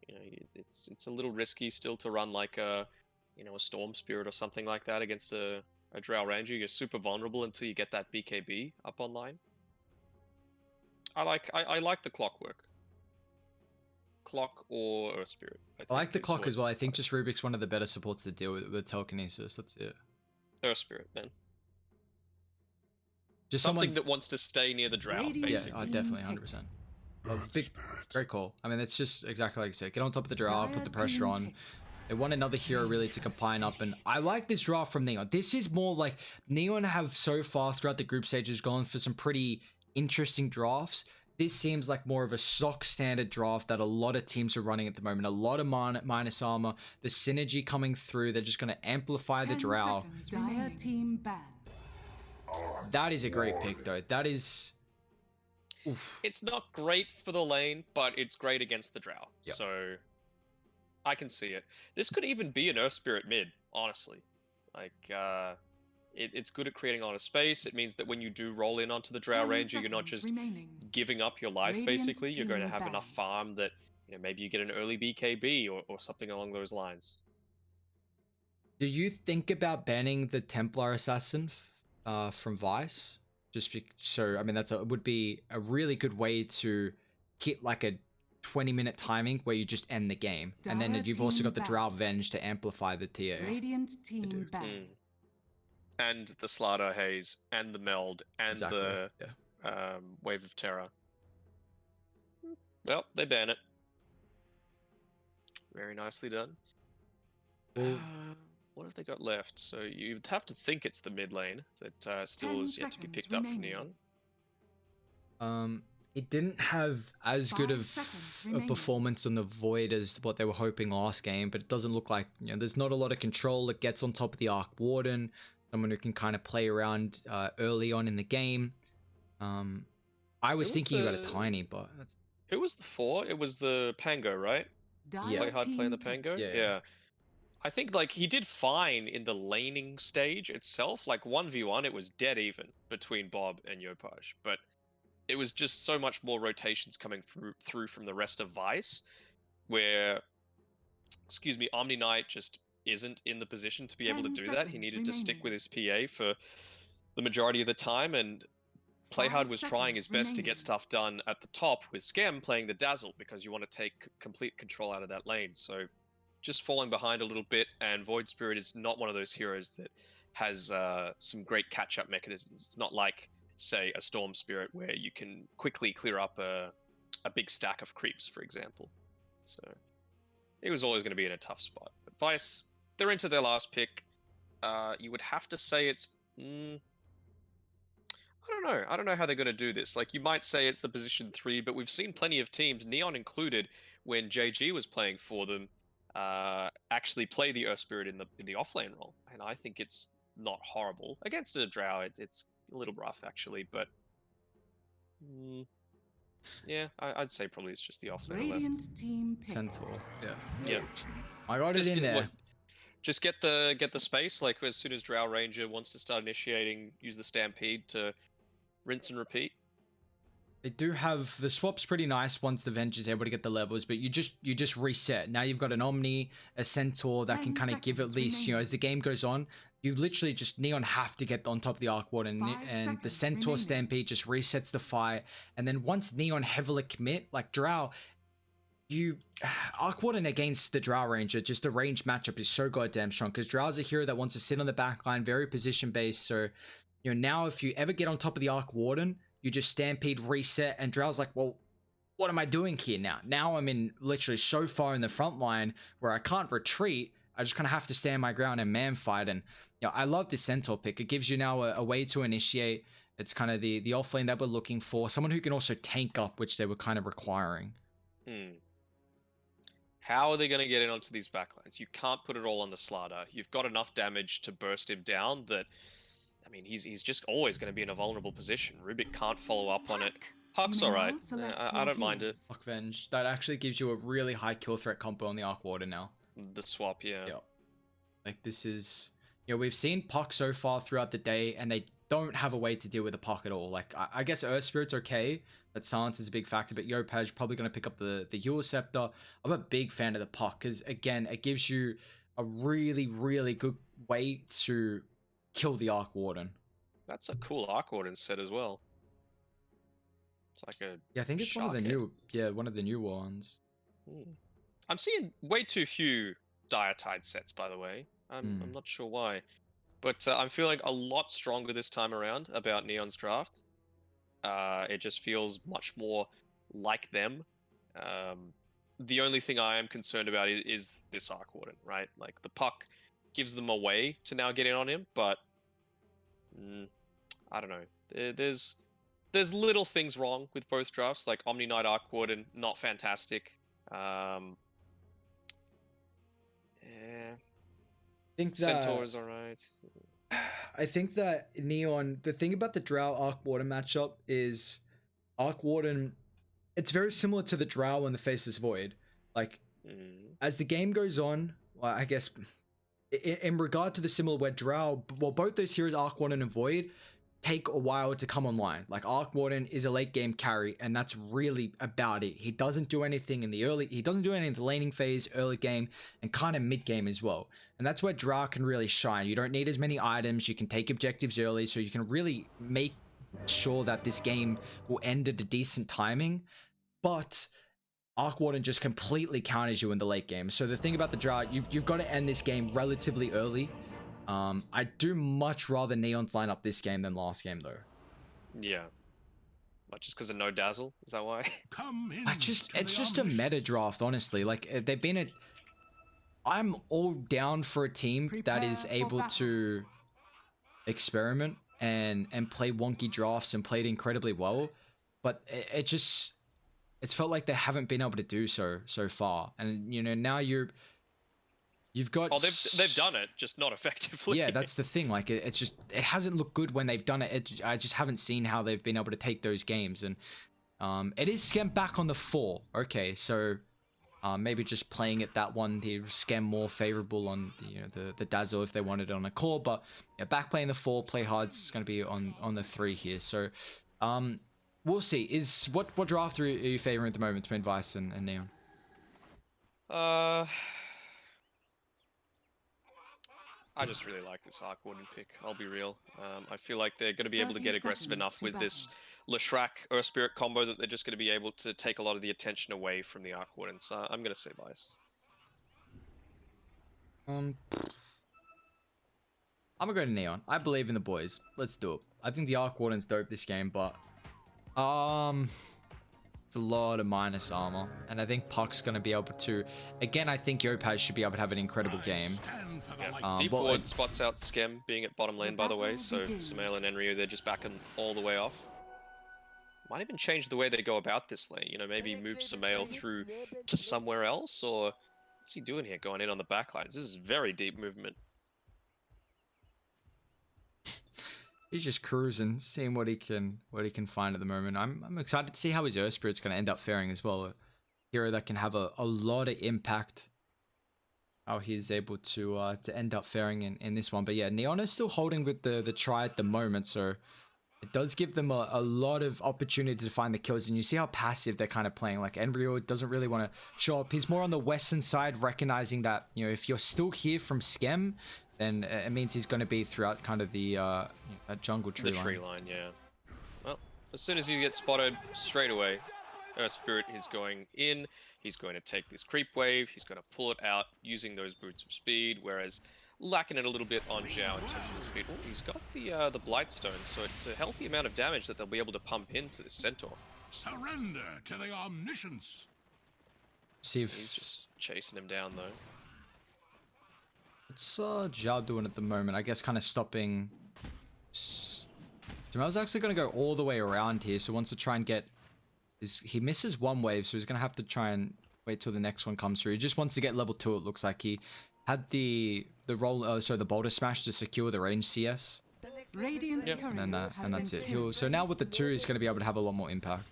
It's a little risky still to run like a a Storm Spirit or something like that against a Drow Ranger. You're super vulnerable until you get that BKB up online. I like the clockwork. Clock or Earth Spirit. I like the clock as well. I think just Rubik's one of the better supports to deal with telekinesis. That's it. Earth Spirit, then. Just something that wants to stay near the Drow, basically. Yeah, definitely, 100%. Very cool. I mean, it's just exactly like you said. Get on top of the Drow, put the pressure on. They want another hero really to combine up, and I like this draft from Neon. This is more like Neon have so far throughout the group stages gone for some pretty interesting drafts. This seems like more of a stock standard draft that a lot of teams are running at the moment. A lot of minus armor, the synergy coming through. They're just going to amplify the Drow. Dire team ban. That is a great pick, though. That is... Oof. It's not great for the lane, but it's great against the Drow. Yep. So I can see it. This could even be an Earth Spirit mid, honestly. Like, it's good at creating a lot of space. It means that when you do roll in onto the Drow Ranger, you're not just giving up your life, basically. You're going to have enough farm that maybe you get an early BKB or something along those lines. Do you think about banning the Templar Assassin from Vice? So, I mean, would be a really good way to hit like a 20-minute timing where you just end the game. And then you've also got the Drow Venge to amplify the TA. Radiant team ban. And the Slaughter Haze, and the Meld, and the Wave of Terror. Well, they ban it. Very nicely done. What have they got left? So you'd have to think it's the mid lane that still is yet to be picked up for Neon. It didn't have as good of a performance on the Void as what they were hoping last game, but it doesn't look like, there's not a lot of control. It gets on top of the Arc Warden, someone who can kind of play around early on in the game. I was thinking about a Tiny, but... Who was the 4? It was the Pango, right? Play hard playing the Pango? Yeah. I think, like, he did fine in the laning stage itself. Like, 1v1, it was dead even between Bob and Yopaj. But it was just so much more rotations coming through from the rest of Vice, where, Omni Knight just isn't in the position to be able to do that. He needed to stick with his PA for the majority of the time, and Playhard was trying his best to get stuff done at the top with Scam playing the Dazzle, because you want to take complete control out of that lane. So just falling behind a little bit, and Void Spirit is not one of those heroes that has some great catch-up mechanisms. It's not like, say, a Storm Spirit where you can quickly clear up a big stack of creeps, for example. So it was always going to be in a tough spot. But Vice, they're into their last pick. You would have to say it's... I don't know. I don't know how they're going to do this. Like, you might say it's the position 3, but we've seen plenty of teams, Neon included, when JG was playing for them, actually play the Earth Spirit in the offlane role. And I think it's not horrible. Against a Drow, it's a little rough, actually, but... yeah, I'd say probably it's just the offlane left. Team Centaur, yeah. Yeah. I got it in there. Just get the space, like, as soon as Drow Ranger wants to start initiating, use the Stampede to rinse and repeat. They do have the swap's pretty nice once the Venge is able to get the levels, but you just reset. Now you've got an Omni, a Centaur that can kind of give at least, as the game goes on, you literally just Neon have to get on top of the Arc Warden, and the Centaur Stampede just resets the fight. And then once Neon heavily commit, like Drow, Arc Warden against the Drow Ranger, just the range matchup is so goddamn strong, because Drow's a hero that wants to sit on the back line, very position based. So now if you ever get on top of the Arc Warden, you just Stampede, reset, and Drow's like, well, what am I doing here now? Now I'm in literally so far in the front line where I can't retreat. I just kind of have to stand my ground and man fight. And I love this Centaur pick. It gives you now a way to initiate. It's kind of the offlane that we're looking for. Someone who can also tank up, which they were kind of requiring. How are they going to get in onto these backlines? You can't put it all on the Slaughter. You've got enough damage to burst him down that... I mean, he's just always going to be in a vulnerable position. Rubik can't follow up on it. Puck's alright. I don't mind it. Puck Venge. That actually gives you a really high kill threat combo on the Arc Warden now. The swap, yeah. Like, this is... we've seen Puck so far throughout the day, and they don't have a way to deal with the puck at all. Like, I guess Earth Spirit's okay, but Silence is a big factor, but Yopaj probably going to pick up the Heal Scepter. I'm a big fan of the puck, because, again, it gives you a really, really good way to kill the Arc Warden. That's a cool Arc Warden set as well. It's like a I think it's one of the new ones. I'm seeing way too few Diatide sets, by the way. I'm not sure why, but I'm feeling a lot stronger this time around about Neon's draft. It just feels much more like them. The only thing I am concerned about is this Arc Warden, right? Like, the puck gives them a way to now get in on him, but I don't know. There's little things wrong with both drafts, like Omni Knight Arc Warden, not fantastic. Yeah. I think Centaur is alright. I think that Neon, the thing about the Drow Arc Warden matchup is Arc Warden, it's very similar to the Drow and the Faceless Void. Like, as the game goes on, well, I guess in regard to the similar where Drow, well, both those heroes, Arc Warden and Void, take a while to come online. Like, Arc Warden is a late game carry, and that's really about it. He doesn't do anything in the laning phase, early game, and kind of mid game as well. And that's where Drow can really shine. You don't need as many items, you can take objectives early, so you can really make sure that this game will end at a decent timing. But Arc Warden just completely counters you in the late game. So the thing about the Drow, you've got to end this game relatively early. I do much rather Neon's line up this game than last game, though. Yeah. Like, just because of no Dazzle? Is that why? It's just a meta draft, honestly. Like, they've been I'm all down for a team that is able to experiment and play wonky drafts and play it incredibly well. But it's felt like they haven't been able to do so far. And, you know, now you've got... Oh, they've done it, just not effectively. Yeah, that's the thing. Like, it hasn't looked good when they've done it. I just haven't seen how they've been able to take those games. And it is Scam back on the 4. Okay, so maybe just playing it that one, the Scam more favorable on the Dazzle if they wanted it on a core. But yeah, back playing the 4, play hard is going to be on the 3 here. So we'll see. What draft are you favoring at the moment between Vice and Neon? I just really like this Arc Warden pick, I'll be real. I feel like they're going to be able to get aggressive enough with this Leshrac Earth Spirit combo that they're just going to be able to take a lot of the attention away from the Arc Warden, so I'm going to say Vice. I'm going to go to Neon. I believe in the boys. Let's do it. I think the Arc Warden's dope this game, but it's a lot of minus armor, and I think Puck's going to be able to... Again, I think Yopaj should be able to have an incredible game. Yeah. Deep Ward spots out Skem being at bottom lane, by the way, so Sumail and Enryu, they're just backing all the way off. Might even change the way they go about this lane, you know, maybe move Sumail through to somewhere else, or what's he doing here going in on the backlines? This is very deep movement. He's just cruising, seeing what he can find at the moment. I'm excited to see how his Earth Spirit's going to end up faring as well. A hero that can have a lot of impact. How he's able to end up faring in this one. But yeah, Neon is still holding with the try at the moment, so it does give them a lot of opportunity to find the kills. And you see how passive they're kind of playing. Like, Enryu doesn't really want to show up. He's more on the western side, recognizing that, you know, if you're still here from Skem, then it means he's going to be throughout kind of the jungle tree line. The tree line, yeah. Well, as soon as he gets spotted, straight away, Earth Spirit is going in. He's going to take this creep wave. He's going to pull it out using those boots of speed, whereas lacking it a little bit on Zhao in terms of the speed. Oh, he's got the Blight Stones, so it's a healthy amount of damage that they'll be able to pump into this Centaur. Surrender to the omniscience. See if he's just chasing him down, though. What's Zhao doing at the moment? I guess kind of stopping... Jamel's actually going to go all the way around here, so wants to try and get... He misses one wave, so he's going to have to try and wait till the next one comes through. He just wants to get level 2, it looks like. He had the Boulder Smash to secure the range CS. Yep. And that's it. So now with the 2, he's going to be able to have a lot more impact.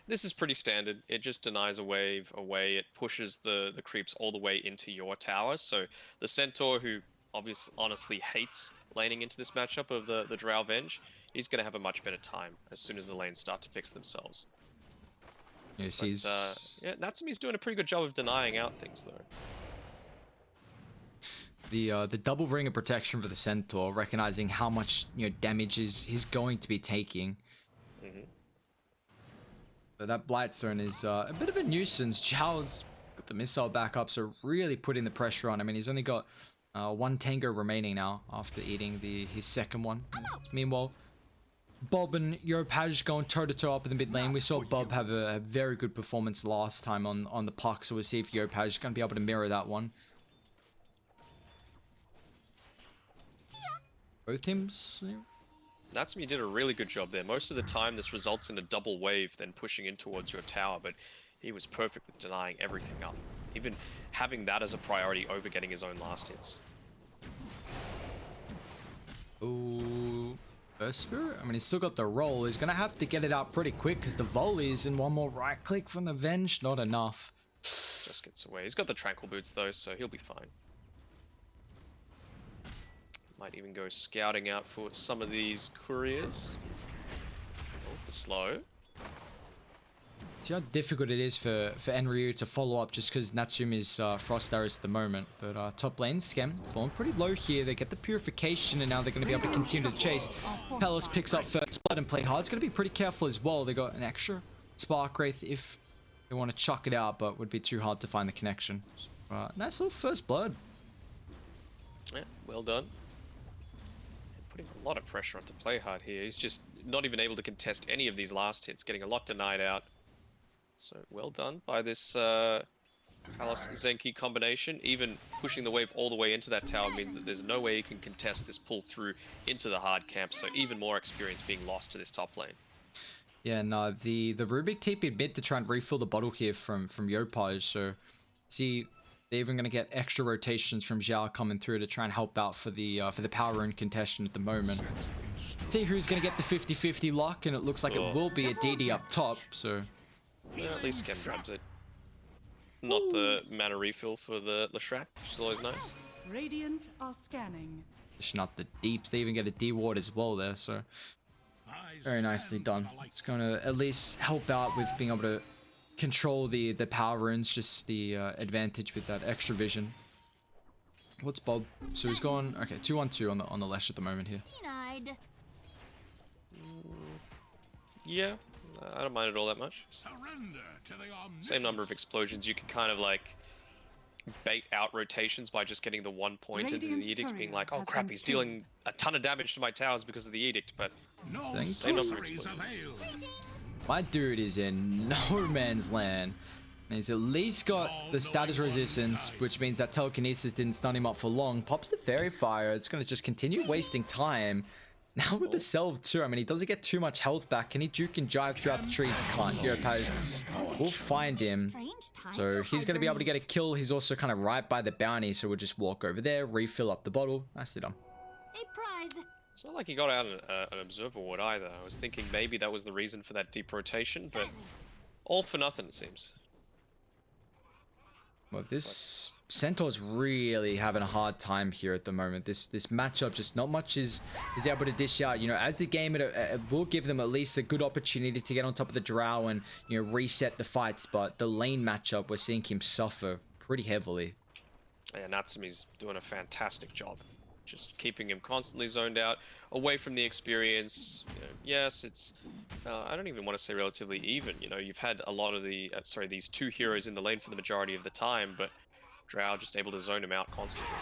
This is pretty standard. It just denies a wave away. It pushes the creeps all the way into your tower. So the Centaur, who honestly hates laning into this matchup of the Drow Venge, he's going to have a much better time as soon as the lanes start to fix themselves. Yes, But, he's... yeah, Natsumi's doing a pretty good job of denying out things, though. The double ring of protection for the Centaur, recognizing how much damage he's going to be taking. But that Blightstone is a bit of a nuisance. Zhao's got the missile backup, so really putting the pressure on. I mean, he's only got one Tango remaining now after eating his second one. Meanwhile, Bob and Yopaj going toe-to-toe up in the mid lane. We saw Bob have a very good performance last time on the puck, so we'll see if Yopaj is going to be able to mirror that one. Both teams... Natsumi did a really good job there. Most of the time, this results in a double wave, then pushing in towards your tower, but he was perfect with denying everything up. Even having that as a priority over getting his own last hits. Ooh, Spirit? I mean, he's still got the roll. He's going to have to get it out pretty quick because the volleys and one more right click from the Venge, not enough. Just gets away. He's got the Tranquil Boots though, so he'll be fine. Might even go scouting out for some of these couriers. Oh, the slow. See how difficult it is for Enryu to follow up just because Natsumi's Frost Arrows at the moment. But top lane, Schem, falling pretty low here. They get the Purification and now they're going to be able to continue to chase. Pelos picks up first blood and play hard. It's going to be pretty careful as well. They got an extra Spark Wraith if they want to chuck it out, but would be too hard to find the connection. Nice little first blood. Yeah, well done. Putting a lot of pressure onto Play Hard here. He's just not even able to contest any of these last hits, getting a lot denied out. So well done by this Kalos Zenki combination. Even pushing the wave all the way into that tower means that there's no way he can contest this pull through into the hard camp. So even more experience being lost to this top lane. Yeah, no, the Rubik TP'd mid to try and refill the bottle here from Yopaj. So see, they're even going to get extra rotations from Zhao coming through to try and help out for the power rune contestation at the moment. See who's going to get the 50-50 lock, and it looks like it will be a DD up top. So yeah, at least Schem grabs it. Not the mana refill for the Leshrac, which is always nice. Radiant are scanning. Pushing up the deeps. They even get a D-ward as well there. So very nicely done. It's going to at least help out with being able to control the power runes, just the advantage with that extra vision. What's Bob? So he's gone. Okay, 2-1-2 on the Lesh at the moment here. Yeah, I don't mind it all that much. Same number of explosions. You can kind of like bait out rotations by just getting the 1 point into the edict, being like, oh crap, he's dealing a ton of damage to my towers because of the edict, but same number of explosions. My dude is in no man's land. And he's at least got the status resistance, which means that telekinesis didn't stun him up for long. Pops the fairy fire. It's going to just continue wasting time. Now with the Selv too, I mean, he doesn't get too much health back. Can he juke and jive throughout the trees? He can't. Yopaj will find him. So he's going to be able to get a kill. He's also kind of right by the bounty, so we'll just walk over there, refill up the bottle. Nicely done. It's not like he got out an Observer Ward either. I was thinking maybe that was the reason for that deep rotation, but all for nothing, it seems. Well, this Centaur's really having a hard time here at the moment. This matchup, just not much is able to dish out. You know, as the game, it will give them at least a good opportunity to get on top of the Drow and, you know, reset the fights. But the lane matchup, we're seeing him suffer pretty heavily. Yeah, Natsumi's doing a fantastic job. Just keeping him constantly zoned out, away from the experience. You know, yes, it's, I don't even want to say relatively even. You know, you've had a lot of the, these two heroes in the lane for the majority of the time, but Drow just able to zone him out constantly.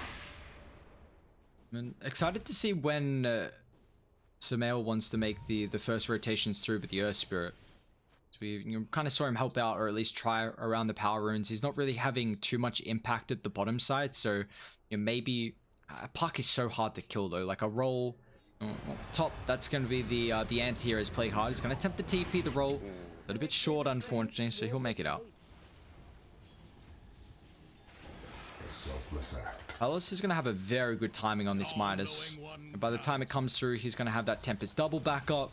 I'm excited to see when Sumail wants to make the first rotations through with the Earth Spirit. So we kind of saw him help out, or at least try around the power runes. He's not really having too much impact at the bottom side, so you know, maybe... Puck is so hard to kill though, like a roll top, that's going to be the anti-hero's play hard. He's going to attempt the TP, the roll, a little bit short unfortunately, so he'll make it out. Alice is going to have a very good timing on this Midas. And by the time it comes through, he's going to have that Tempest double back up.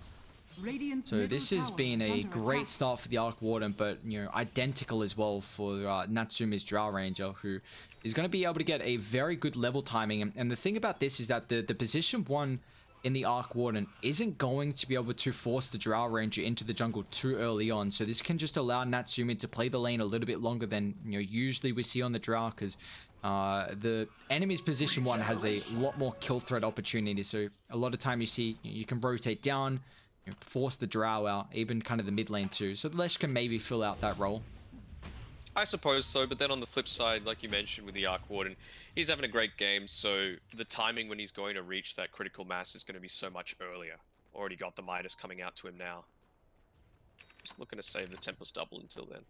So this has been a great start for the Arc Warden, but identical as well for Natsume's Drow Ranger, who is going to be able to get a very good level timing. And the thing about this is that the position 1 in the Arc Warden isn't going to be able to force the Drow Ranger into the jungle too early on. So this can just allow Natsume to play the lane a little bit longer than usually we see on the Drow, because the enemy's position 1 has a lot more kill threat opportunity. So a lot of time you see you can rotate down, force the Drow out, even kind of the mid lane too. So the Lesh can maybe fill out that role. I suppose so, but then on the flip side, like you mentioned with the Arc Warden, he's having a great game, so the timing when he's going to reach that critical mass is going to be so much earlier. Already got the Midas coming out to him now. Just looking to save the Tempest double until then.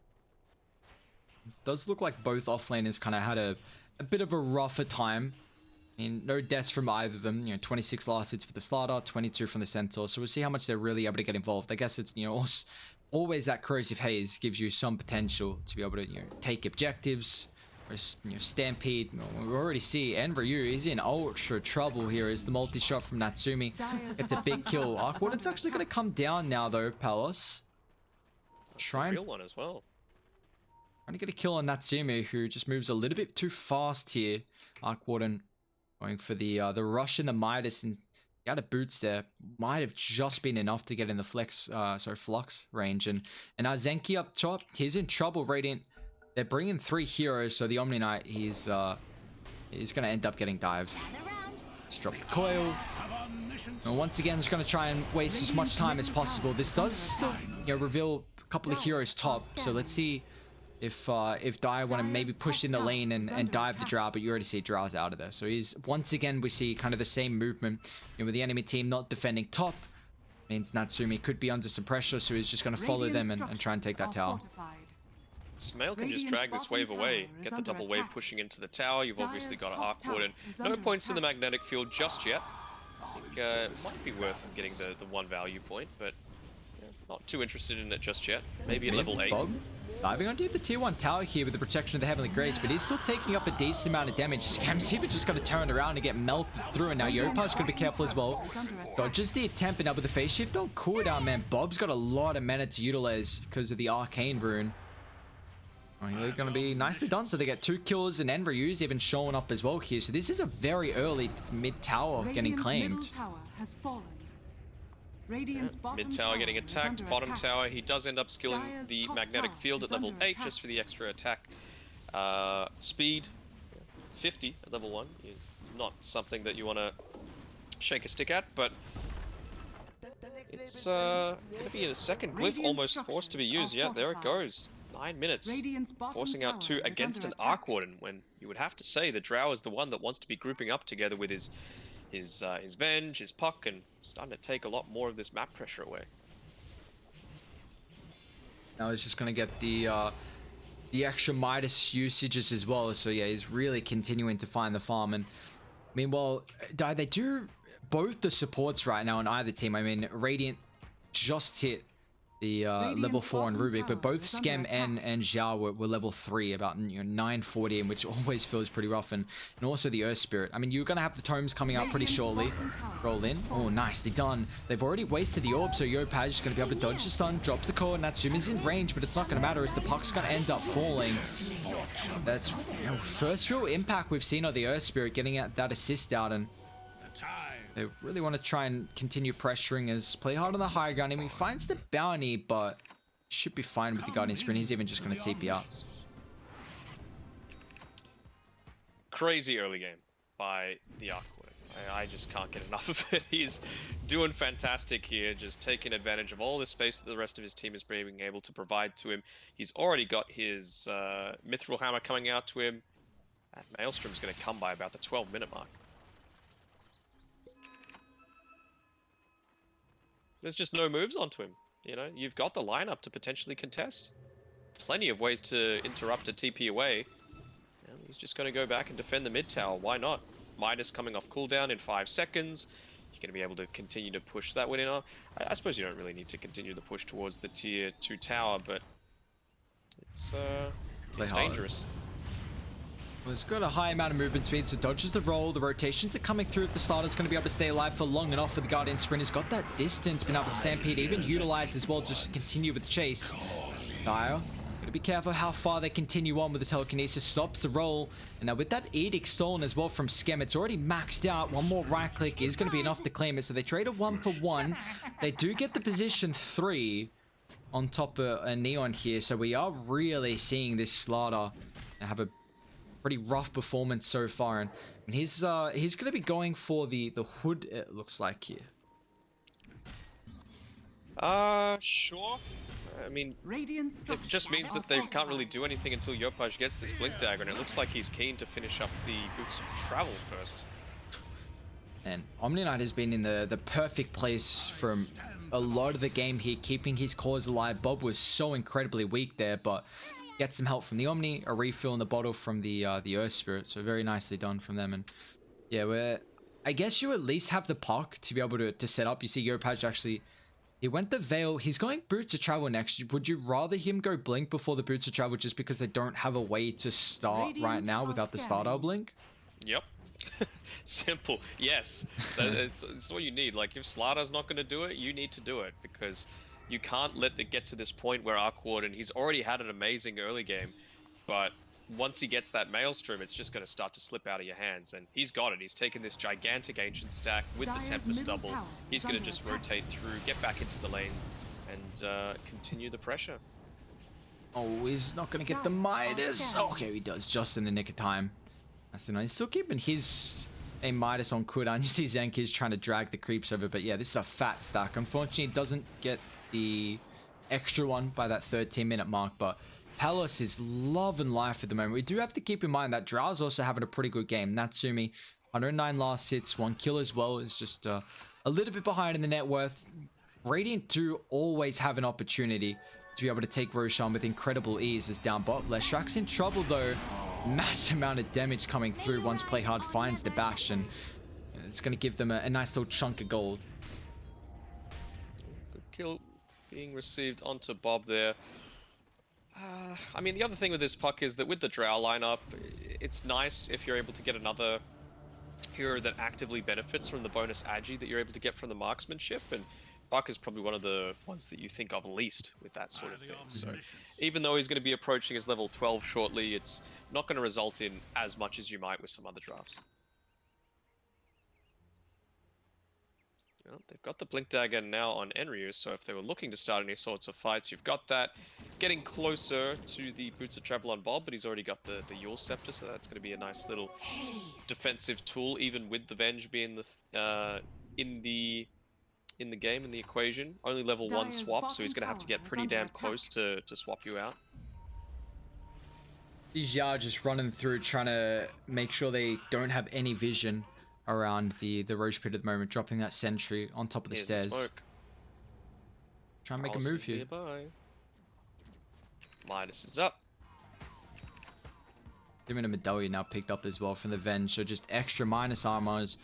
It does look like both offlaners kind of had a bit of a rougher time. I mean, no deaths from either of them. 26 last hits for the Slardar, 22 from the Centaur. So we'll see how much they're really able to get involved. I guess it's, always that corrosive haze gives you some potential to be able to, take objectives. Or, stampede. We already see Enryu is in ultra trouble here as the multi-shot from Natsumi. It's a big kill. Arc Warden's actually going to come down now though, Palos. Try a real one as well. Trying to get a kill on Natsume, who just moves a little bit too fast here. Arc Warden going for the rush in the Midas, and he had a boots there. Might have just been enough to get in the flux range. And now Zenki up top, he's in trouble. Radiant, they're bringing 3 heroes, so the Omni Knight, he's going to end up getting dived. Just drop the coil. And once again, he's going to try and waste as much time as possible. This does still reveal a couple of heroes top, so let's see if Dire want to maybe push in the lane and dive the Drow, but you already see Drow's out of there. So he's, once again, we see kind of the same movement. With the enemy team not defending top, means Natsume could be under some pressure, so he's just going to follow them and try and take that tower. Smail can just drag this wave away, get the double wave pushing into the tower. You've obviously got an Arc Warden. No points in the magnetic field just yet. I think it might be worth him getting the 1 value point, but not too interested in it just yet. Maybe at level 8. Diving onto the tier 1 tower here with the protection of the Heavenly Grace, but he's still taking up a decent amount of damage. Scam's even just got to turn around and get melted through, and now Yopaj's got to be careful as well. Dodges the attempt, and now with the phase shift on cooldown, man, Bob's got a lot of mana to utilize because of the Arcane Rune. They're going to be nicely done, so they get 2 kills, and Enryu's even showing up as well here. So this is a very early mid tower getting claimed. Mid tower getting attacked, bottom tower, he does end up skilling the magnetic field at level 8 just for the extra attack. Speed, 50 at level 1, not something that you want to shake a stick at, but it's going to be a second glyph almost forced to be used. Yeah, there it goes. 9 minutes, forcing out 2 against an Arc Warden, when you would have to say the Drow is the one that wants to be grouping up together with his Venge, his Puck, and starting to take a lot more of this map pressure away. Now he's just going to get the extra Midas usages as well, so yeah, he's really continuing to find the farm. And meanwhile, they do both the supports right now on either team. I mean, Radiant just hit the level 4 on Rubik, but both Skem and Zhao were level 3, about 940, which always feels pretty rough. And also the Earth Spirit. I mean, you're going to have the tomes coming out pretty shortly. Roll in. Oh, nicely done. They've already wasted the orb, so Yopaj is going to be able to dodge the stun, drops the core. Natsume's in range, but it's not going to matter as the Puck's going to end up falling. That's first real impact we've seen of the Earth Spirit getting that assist out, and they really want to try and continue pressuring as play hard on the high ground. And he finds the bounty, but should be fine with the Guardian Screen. He's even just going to TP out. Crazy early game by the Arc Warden. I just can't get enough of it. He's doing fantastic here, just taking advantage of all the space that the rest of his team is being able to provide to him. He's already got his Mithril Hammer coming out to him. And Maelstrom's going to come by about the 12-minute mark. There's just no moves onto him. You've got the lineup to potentially contest. Plenty of ways to interrupt a TP away. And he's just going to go back and defend the mid tower. Why not? Midas coming off cooldown in 5 seconds. You're going to be able to continue to push that one in. I suppose you don't really need to continue the push towards the tier 2 tower, but it's dangerous. Well, it's got a high amount of movement speed, so dodges the roll. The rotations are coming through if the starter's going to be able to stay alive for long enough for the Guardian Sprint. He's got that distance, been able to Stampede, even utilized as well just to continue with the chase. Dire, gotta be careful how far they continue on with the telekinesis. Stops the roll, and now with that Edict stolen as well from Skem, it's already maxed out. One more right click is going to be enough to claim it, so they trade a 1-for-1. They do get the position 3 on top of a Neon here, so we are really seeing this Slaughter have a pretty rough performance so far, and he's going to be going for the hood, it looks like here. Sure. I mean, it just means that they can't really do anything until Yopaj gets this Blink Dagger, and it looks like he's keen to finish up the Boots of Travel first. And Omni Knight has been in the perfect place from a lot of the game here, keeping his cause alive. Bob was so incredibly weak there, but get some help from the Omni, a refill in the bottle from the Earth Spirit, so very nicely done from them. And yeah, I guess you at least have the puck to be able to set up. You see Yopaj actually, he went the Veil, he's going Boots of Travel next. Would you rather him go Blink before the Boots of Travel just because they don't have a way to start right now without the starter Blink? Yep. Simple. Yes. It's what you need. Like, if Slaughter's not going to do it, you need to do it, because you can't let it get to this point where Arc Warden, he's already had an amazing early game, but once he gets that Maelstrom, it's just going to start to slip out of your hands, and he's got it. He's taken this gigantic Ancient stack with the Tempest double. He's going to just rotate through, get back into the lane, and continue the pressure. Oh, he's not going to get the Midas. Okay, he does, just in the nick of time. That's nice. He's still keeping his Midas on cooldown. You see Zenki's trying to drag the creeps over, but yeah, this is a fat stack. Unfortunately, it doesn't get the extra one by that 13-minute mark, but Palos is loving life at the moment. We do have to keep in mind that Drow's also having a pretty good game. Natsumi, 109 last hits, 1 kill as well, is just a little bit behind in the net worth. Radiant do always have an opportunity to be able to take Roshan with incredible ease as down bot. Leshrak's in trouble though. Massive amount of damage coming through once Play Hard finds the bash, and it's going to give them a nice little chunk of gold. Good kill being received onto Bob there. I mean, the other thing with this puck is that with the Drow lineup, it's nice if you're able to get another hero that actively benefits from the bonus agi that you're able to get from the marksmanship, and Buck is probably one of the ones that you think of least with that sort of thing. So even though he's going to be approaching his level 12 shortly, it's not going to result in as much as you might with some other drafts. Well, they've got the Blink Dagger now on Enryu, so if they were looking to start any sorts of fights, you've got that. Getting closer to the Boots of Travel on Bob, but he's already got the Yule Scepter, so that's going to be a nice little defensive tool, even with the Venge being in the game, in the equation. Only level 1 swap, so he's going to have to get pretty damn close to swap you out. These Yar just running through, trying to make sure they don't have any vision around the Roche Pit at the moment, dropping that sentry on top of the stairs. Try and make a move here. Nearby. Midas is up. Even a medallion now picked up as well from the Venge, so just extra minus armors.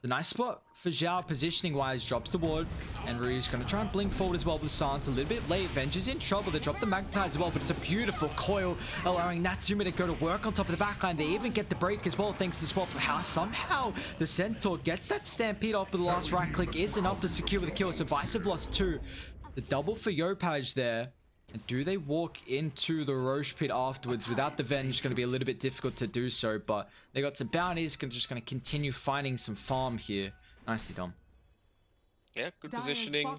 The nice spot for Zhao positioning wise, drops the ward, and Ryu's going to try and blink forward as well with Silence a little bit late. Venge is in trouble. They drop the Magnetize as well, but it's a beautiful coil allowing Natsumi to go to work on top of the backline. They even get the break as well thanks to the spot, but how somehow the Centaur gets that Stampede off with the last right click is enough to secure the kill. So Vice have lost 2. The double for Yopaj there. And do they walk into the Roche Pit afterwards without the Venge? It's going to be a little bit difficult to do so, but they got some bounties, just going to continue finding some farm here. Nicely done. Yeah, good positioning.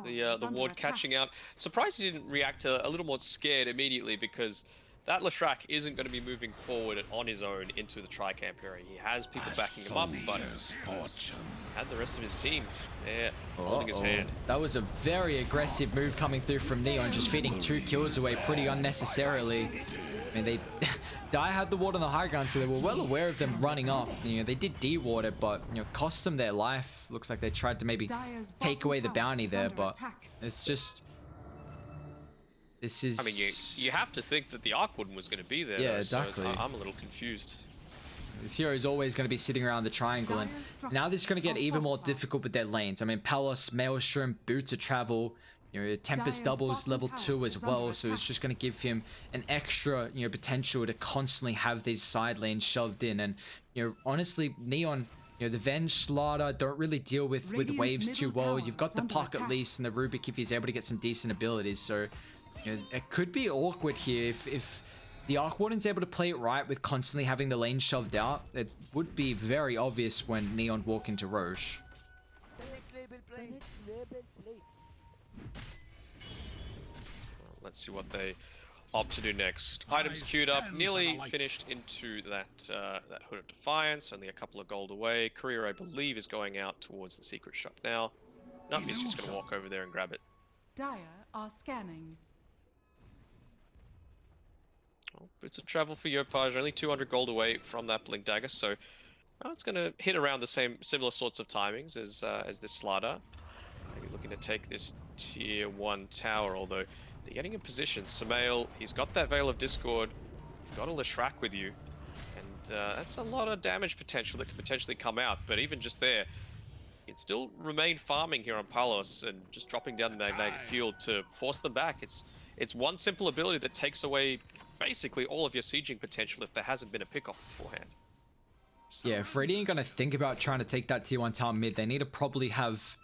The ward catching out. Surprised he didn't react a little more scared immediately, because that Leshrak isn't going to be moving forward on his own into the Tri-Camp area. He has people backing him up, but had the rest of his team there holding his hand. That was a very aggressive move coming through from Neon, just feeding 2 kills away pretty unnecessarily. I mean, Dai had the ward on the high ground, so they were well aware of them running up. You know, they did de-ward it, but cost them their life. Looks like they tried to maybe take away the bounty there, but it's just. This is... I mean, you have to think that the Arc Warden was going to be there. Yeah, though, exactly. So I'm a little confused. This hero is always going to be sitting around the triangle, and now this is going to get even more difficult with their lanes. I mean, Palos, Maelstrom, Boots of Travel, You know, Tempest doubles level 2 as well, so it's just going to give him an extra, you know, potential to constantly have these side lanes shoved in. And, you know, honestly, Neon, you know, the Venge, Slardar don't really deal with waves too well. You've got the Puck at least, and the Rubik if he's able to get some decent abilities. So, you know, it could be awkward here if the Arc Warden's able to play it right with constantly having the lane shoved out. It would be very obvious when Neon walk into Roche. Let's see what they opt to do next. Items queued up, nearly finished into that that Hood of Defiance, only a couple of gold away. Courier, I believe, is going out towards the secret shop now. No, he's just going to walk over there and grab it. Dire are scanning. Oh, boots of travel for Yopaj, only 200 gold away from that Blink Dagger, so it's going to hit around the similar sorts of timings as this Slardar. Maybe looking to take this tier 1 tower, although they're getting in position. Samael, he's got that Veil of Discord. You've got a Leshrac with you. And that's a lot of damage potential that could potentially come out. But even just there, you can still remain farming here on Palos and just dropping down the magnetic field to force them back. It's one simple ability that takes away basically all of your sieging potential if there hasn't been a pick-off beforehand. Yeah, if Radiant gonna think about trying to take that tier 1 tower mid, they need to probably have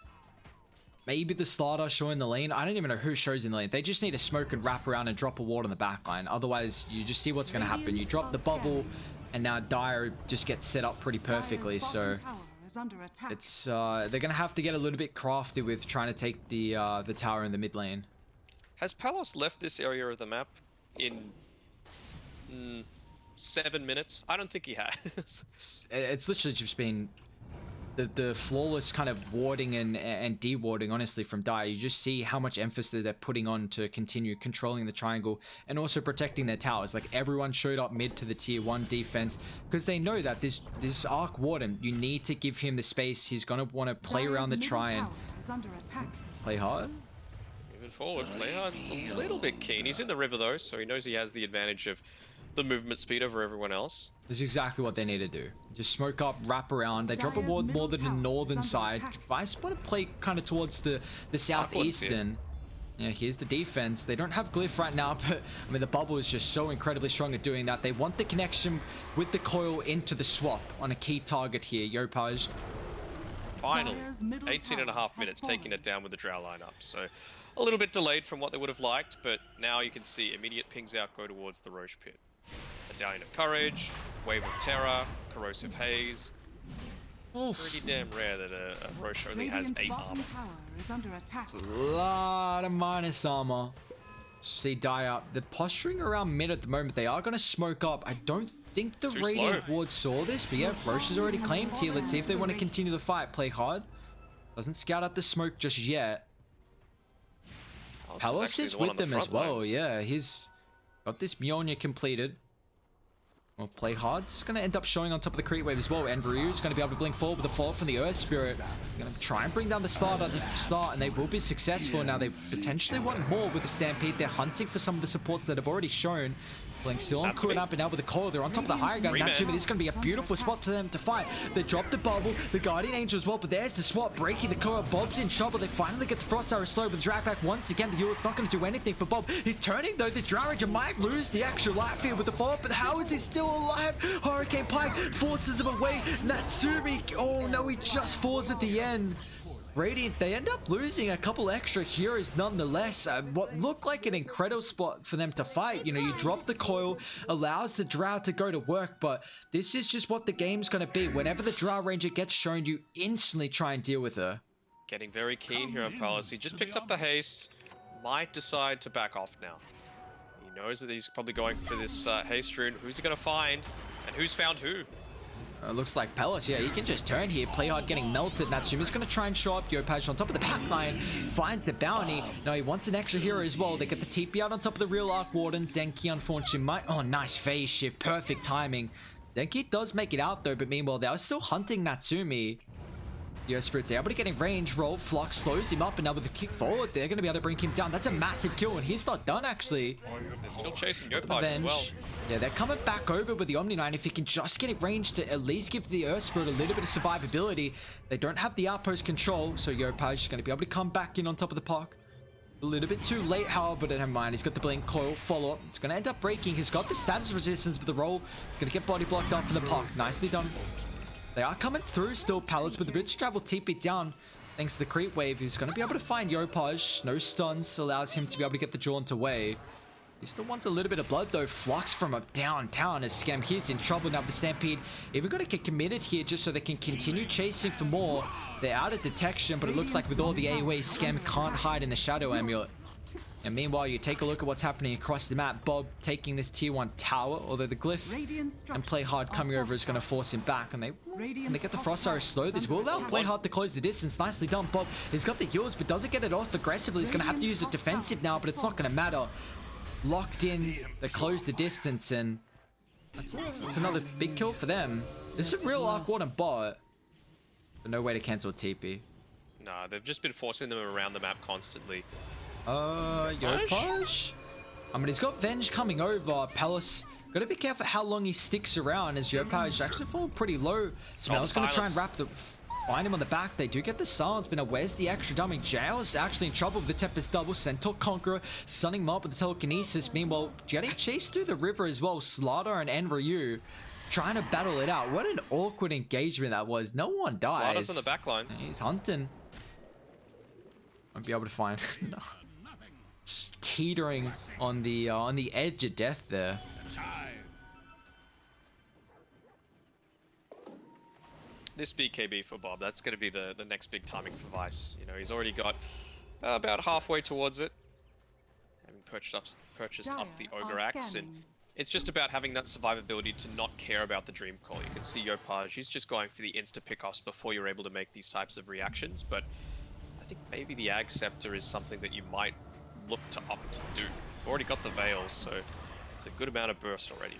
maybe the Slardar showing the lane. I don't even know who shows in the lane. They just need to smoke and wrap around and drop a ward on the back line. Otherwise, you just see what's going to happen. You drop the bubble, and now Dire just gets set up pretty perfectly. So it's they're going to have to get a little bit crafty with trying to take the tower in the mid lane. Has Palos left this area of the map in 7 minutes? I don't think he has. It's literally just been the flawless kind of warding and de-warding, honestly, from Dire. You just see how much emphasis they're putting on to continue controlling the triangle and also protecting their towers. Like, everyone showed up mid to the tier 1 defense because they know that this Arc Warden, you need to give him the space. He's going to want to play around the try and play hard. Moving forward, play hard, a little bit keen. He's in the river though, so he knows he has the advantage of the movement speed over everyone else. This is exactly what they need to do. Just smoke up, wrap around. They drop a ward more than the northern side. If I just want to play kind of towards the southeastern, yeah, here's the defense. They don't have Glyph right now, but I mean, the bubble is just so incredibly strong at doing that. They want the connection with the coil into the swap on a key target here. Yopaj. Finally, 18.5 minutes taking it down with the Drow lineup. So a little bit delayed from what they would have liked, but now you can see immediate pings out go towards the Roche pit. Medallion of Courage, Wave of Terror, Corrosive Haze. Pretty damn rare that a Roche only has 8 armor. It's a lot of minus armor. See Dire, they're posturing around mid at the moment. They are going to smoke up. I don't think the Radiant Ward saw this, but yeah, Roche has already claimed here. Let's see if they want to continue the fight. Play hard. Doesn't scout out the smoke just yet. Palos is with them as well. Yeah, he's got this Mjolnir completed. Well, play hard. It's going to end up showing on top of the creep wave as well. And Ryu's going to be able to blink forward with the fall from the Earth Spirit. Going to try and bring down the start at the start, and they will be successful. Now they potentially want more with the Stampede. They're hunting for some of the supports that have already shown. Blink still on Kuan up and now with the coil. They're on top of the higher gun. Naturally, this is going to be a beautiful spot for them to fight. They drop the bubble, the Guardian Angel as well, but there's the swap breaking the coil. Bob's in trouble. They finally get the Frost Arrow slow with the drag back once again. The Yule's not going to do anything for Bob. He's turning though. The Drow Ranger might lose the extra life here with the follow-up, but how is he still alive? Hurricane Pike forces him away. Natsumi, oh no, he just falls at the end. Radiant, they end up losing a couple extra heroes nonetheless. What looked like an incredible spot for them to fight. You know, you drop the coil, allows the Drow to go to work, but this is just what the game's going to be. Whenever the Drow Ranger gets shown, you instantly try and deal with her. Getting very keen here on Palos. He just picked up the haste. Might decide to back off now. He knows that he's probably going for this haste rune. Who's he going to find? And who's found who? Looks like Palos, yeah, he can just turn here. Play hard getting melted. Natsumi's going to try and show up. Yopaj on top of the back line. Finds the bounty. Now he wants an extra hero as well. They get the TP out on top of the real Arc Warden. Zenki unfortunately might... Oh, nice phase shift. Perfect timing. Zenki does make it out though, but meanwhile, they are still hunting Natsumi. Spirit's able to get in range. Roll. Flux slows him up, and now with the kick forward, they're going to be able to bring him down. That's a massive kill, and he's not done actually. They're still chasing Yopaj as well. Yeah, they're coming back over with the Omni Knight. If he can just get in range to at least give the Earth Spirit a little bit of survivability. They don't have the outpost control, so Yopaj is going to be able to come back in on top of the park. A little bit too late, however, but never mind. He's got the blink coil follow-up. It's going to end up breaking. He's got the status resistance, but the roll is going to get body blocked off from the puck. Nicely done. They are coming through still, Palace, but the bootstrap will TP it down thanks to the creep wave. He's going to be able to find Yopaj. No stuns allows him to be able to get the jaunt away. He still wants a little bit of blood though. Flux from up downtown as Scam. He's in trouble now. The Stampede even got to get committed here just so they can continue chasing for more. They're out of detection, but it looks like with all the AoE, Scam can't hide in the Shadow Amulet. And meanwhile, you take a look at what's happening across the map. Bob taking this tier 1 tower, although the Glyph and Play Hard coming over is going to force him back. And they get the Frost Arrow slow. This will allow Play Hard to close the distance. Nicely done, Bob. He's got the heals, but doesn't get it off aggressively. He's going to have to use it defensive now, but it's not going to matter. Locked in, they close the distance, and that's another big kill for them. This is a real Arc Warden bot, but no way to cancel TP. Nah, they've just been forcing them around the map constantly. Yopaj? I mean, he's got Venge coming over. Palace, gotta be careful how long he sticks around, as Yopaj actually falling pretty low. Smel's gonna try and find him on the back. They do get the silence, but now where's the extra dummy? Jail's actually in trouble with the Tempest double. Centaur Conqueror sunning him up with the telekinesis. Meanwhile, getting chased through the river as well. Slardar and Enryu trying to battle it out. What an awkward engagement that was. No one dies. Slardar's on the back lines. He's hunting. Won't be able to find. No. Just teetering on the edge of death there. This BKB for Bob, that's going to be the next big timing for Vice. You know, he's already got about halfway towards it, having purchased up the Ogre Axe, and it's just about having that survivability to not care about the Dream Call. You can see Yopaj, he's just going for the insta pickoffs before you're able to make these types of reactions, but I think maybe the Ag Scepter is something that you might look to opt to do. You've already got the Veils, so it's a good amount of burst already.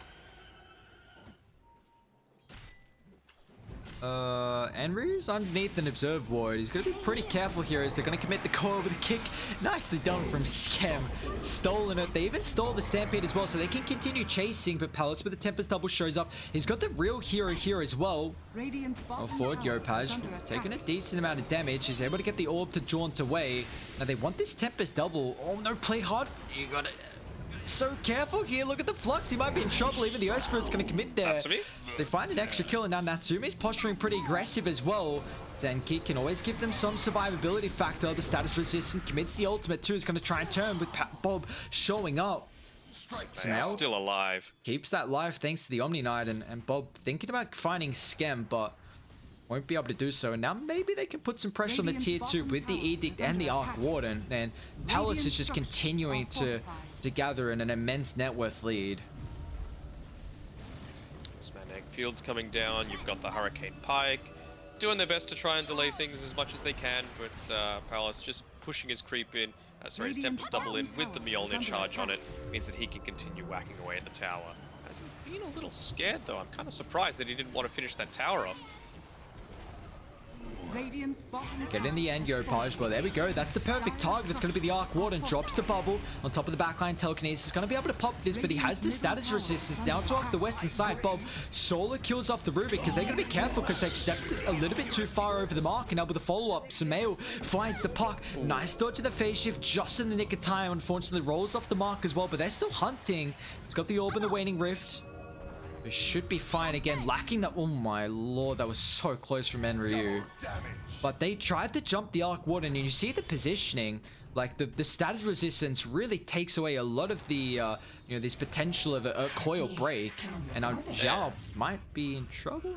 Enryu's underneath an observe ward. He's gonna be pretty careful here as they're gonna commit the core with a kick. Nicely done from Scam. Stolen it. They even stole the Stampede as well, so they can continue chasing, but Palace with the Tempest double shows up. He's got the real hero here as well. Forward Yopaj taking a decent amount of damage. He's able to get the orb to jaunt away. Now they want this Tempest double. Oh no, Play Hard. You gotta so careful here. Look at the Flux. He might be in trouble. Even the Earth Spirit's going to commit there. Natsumi? They find an extra kill, and now Natsumi's posturing pretty aggressive as well. Zenki can always give them some survivability factor. The status resistant commits the ultimate too. Is going to try and turn with Bob showing up. So still alive. Keeps that live thanks to the Omni Knight, and Bob thinking about finding Scam, but won't be able to do so. And now maybe they can put some pressure on the tier 2 with the Edict and the Arc Warden. And Palace is just continuing to gather in an immense net worth lead. Mag Field's coming down. You've got the Hurricane Pike doing their best to try and delay things as much as they can, but Palace just pushing his creep in, his Tempest double in with the Mjolnir charge on it means that he can continue whacking away at the tower. Has he been a little scared though? I'm kind of surprised that he didn't want to finish that tower off. Get in the end, Yopaj. Well, there we go. That's the perfect target. It's going to be the Arc Warden. Drops the bubble on top of the backline. Telekinesis is going to be able to pop this, but he has the status resistance down to off the western side. Bob solo kills off the Rubik because they're going to be careful because they've stepped a little bit too far over the mark. And now with the follow-up, Sumail finds the puck. Nice dodge of the phase shift just in the nick of time. Unfortunately, rolls off the mark as well, but they're still hunting. He's got the Orb and the Waning Rift. They should be fine again. Lacking that. Oh my lord, that was so close from Enryu. But they tried to jump the Arc Warden, and you see the positioning. Like the status resistance really takes away a lot of the this potential of a coil break. And now Zhao might be in trouble.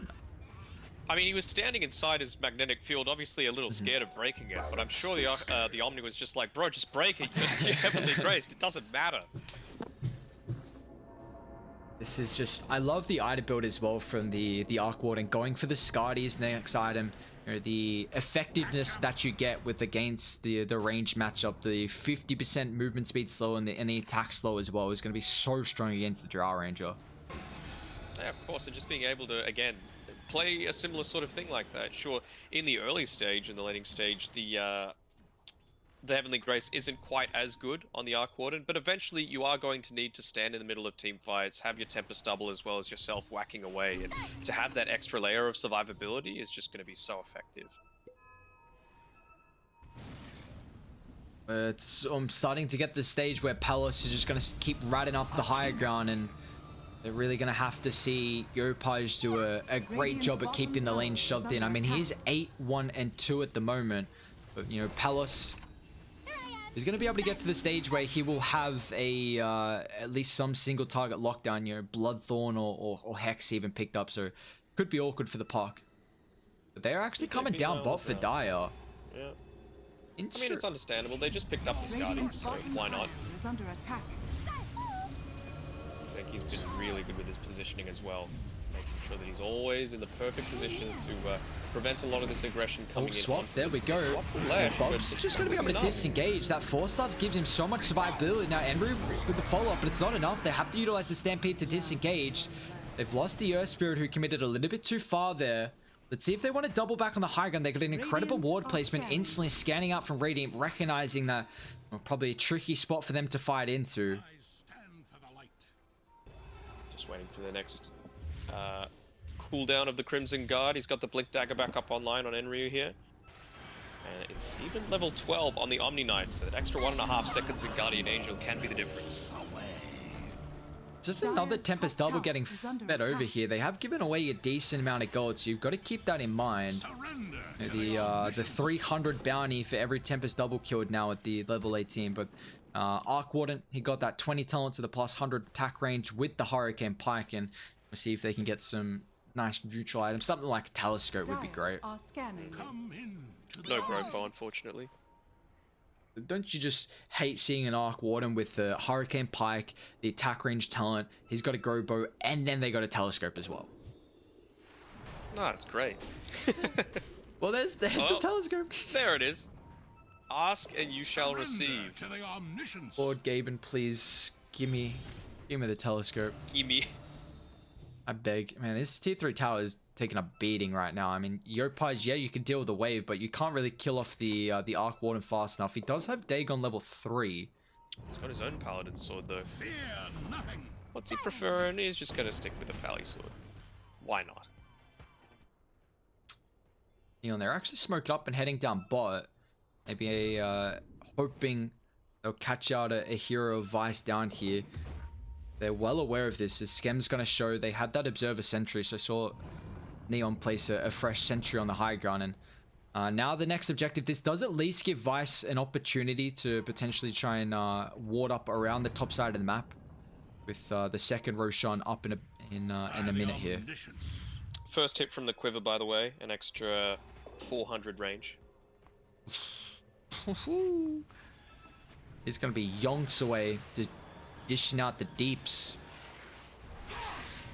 I mean, he was standing inside his magnetic field, obviously a little scared of breaking it. But I'm sure the Omni was just like, bro, just break it. You're heavenly graced. It doesn't matter. This is just, I love the item build as well from the Arc Warden, going for the Scardy's next item. You know, the effectiveness that you get with against the range matchup, the 50% movement speed slow and the attack slow as well is going to be so strong against the Drow Ranger. Yeah, of course, and just being able to, again, play a similar sort of thing like that. Sure, in the early stage, in the laning stage, the Heavenly Grace isn't quite as good on the Arc Warden, but eventually you are going to need to stand in the middle of team fights, have your Tempest double as well as yourself whacking away, and to have that extra layer of survivability is just going to be so effective. I'm starting to get the stage where Palace is just going to keep riding up the higher ground, and they're really going to have to see Yopaj do a great job at keeping the lane shoved in. I mean, he is 8-1-2 at the moment, but you know, Palace is going to be able to get to the stage where he will have a at least some single target lockdown. You know, Bloodthorn or Hex even picked up, so could be awkward for the puck. But they're actually coming down bot for Dire. Yeah. I mean, it's understandable. They just picked up this Guardian, so why not? I think he's been really good with his positioning as well, making sure that he's always in the perfect position to prevent a lot of this aggression coming in. Swap, there we go. Bob's just going to be able to disengage. That force stuff gives him so much survivability. Now, Enru with the follow-up, but it's not enough. They have to utilize the Stampede to disengage. They've lost the Earth Spirit, who committed a little bit too far there. Let's see if they want to double back on the high ground. They got an incredible ward placement, instantly scanning out from Radiant, recognizing that probably a tricky spot for them to fight into. Just waiting for the next cooldown of the Crimson Guard. He's got the Blink Dagger back up online on Enryu here. And it's even level 12 on the Omni Knight, so that extra 1.5 seconds in Guardian Angel can be the difference. Just another Tempest double getting fed over here. They have given away a decent amount of gold, so you've got to keep that in mind. The 300 bounty for every Tempest double killed now at the level 18, but Arc Warden, he got that 20 talent to the plus 100 attack range with the Hurricane Pike, and we'll see if they can get some nice neutral items. Something like a Telescope would be great. No Growpo, unfortunately. Don't you just hate seeing an Arc Warden with the Hurricane Pike, the attack range talent, he's got a Growpo, and then they got a Telescope as well. No, it's great. Well, there's the Telescope. There it is. Ask and you shall receive. Lord Gaben, please give me the Telescope. Gimme. I beg. Man, this tier 3 tower is taking a beating right now. I mean, Yopaj, yeah, you can deal with the wave, but you can't really kill off the Arc Warden fast enough. He does have Dagon level 3. He's got his own Paladin sword though. Fear nothing. What's he preferring? He's just gonna stick with the Pally sword. Why not? You know, they're actually smoked up and heading down bot. Maybe hoping they'll catch out a hero of Vice down here. They're well aware of this, as Skem's going to show they had that Observer Sentry, so I saw Neon place a fresh Sentry on the high ground, and now the next objective, this does at least give Vice an opportunity to potentially try and ward up around the top side of the map, with the second Roshan up in a minute here. First hit from the quiver, by the way, an extra 400 range. He's going to be yonks away, just dishing out the deeps.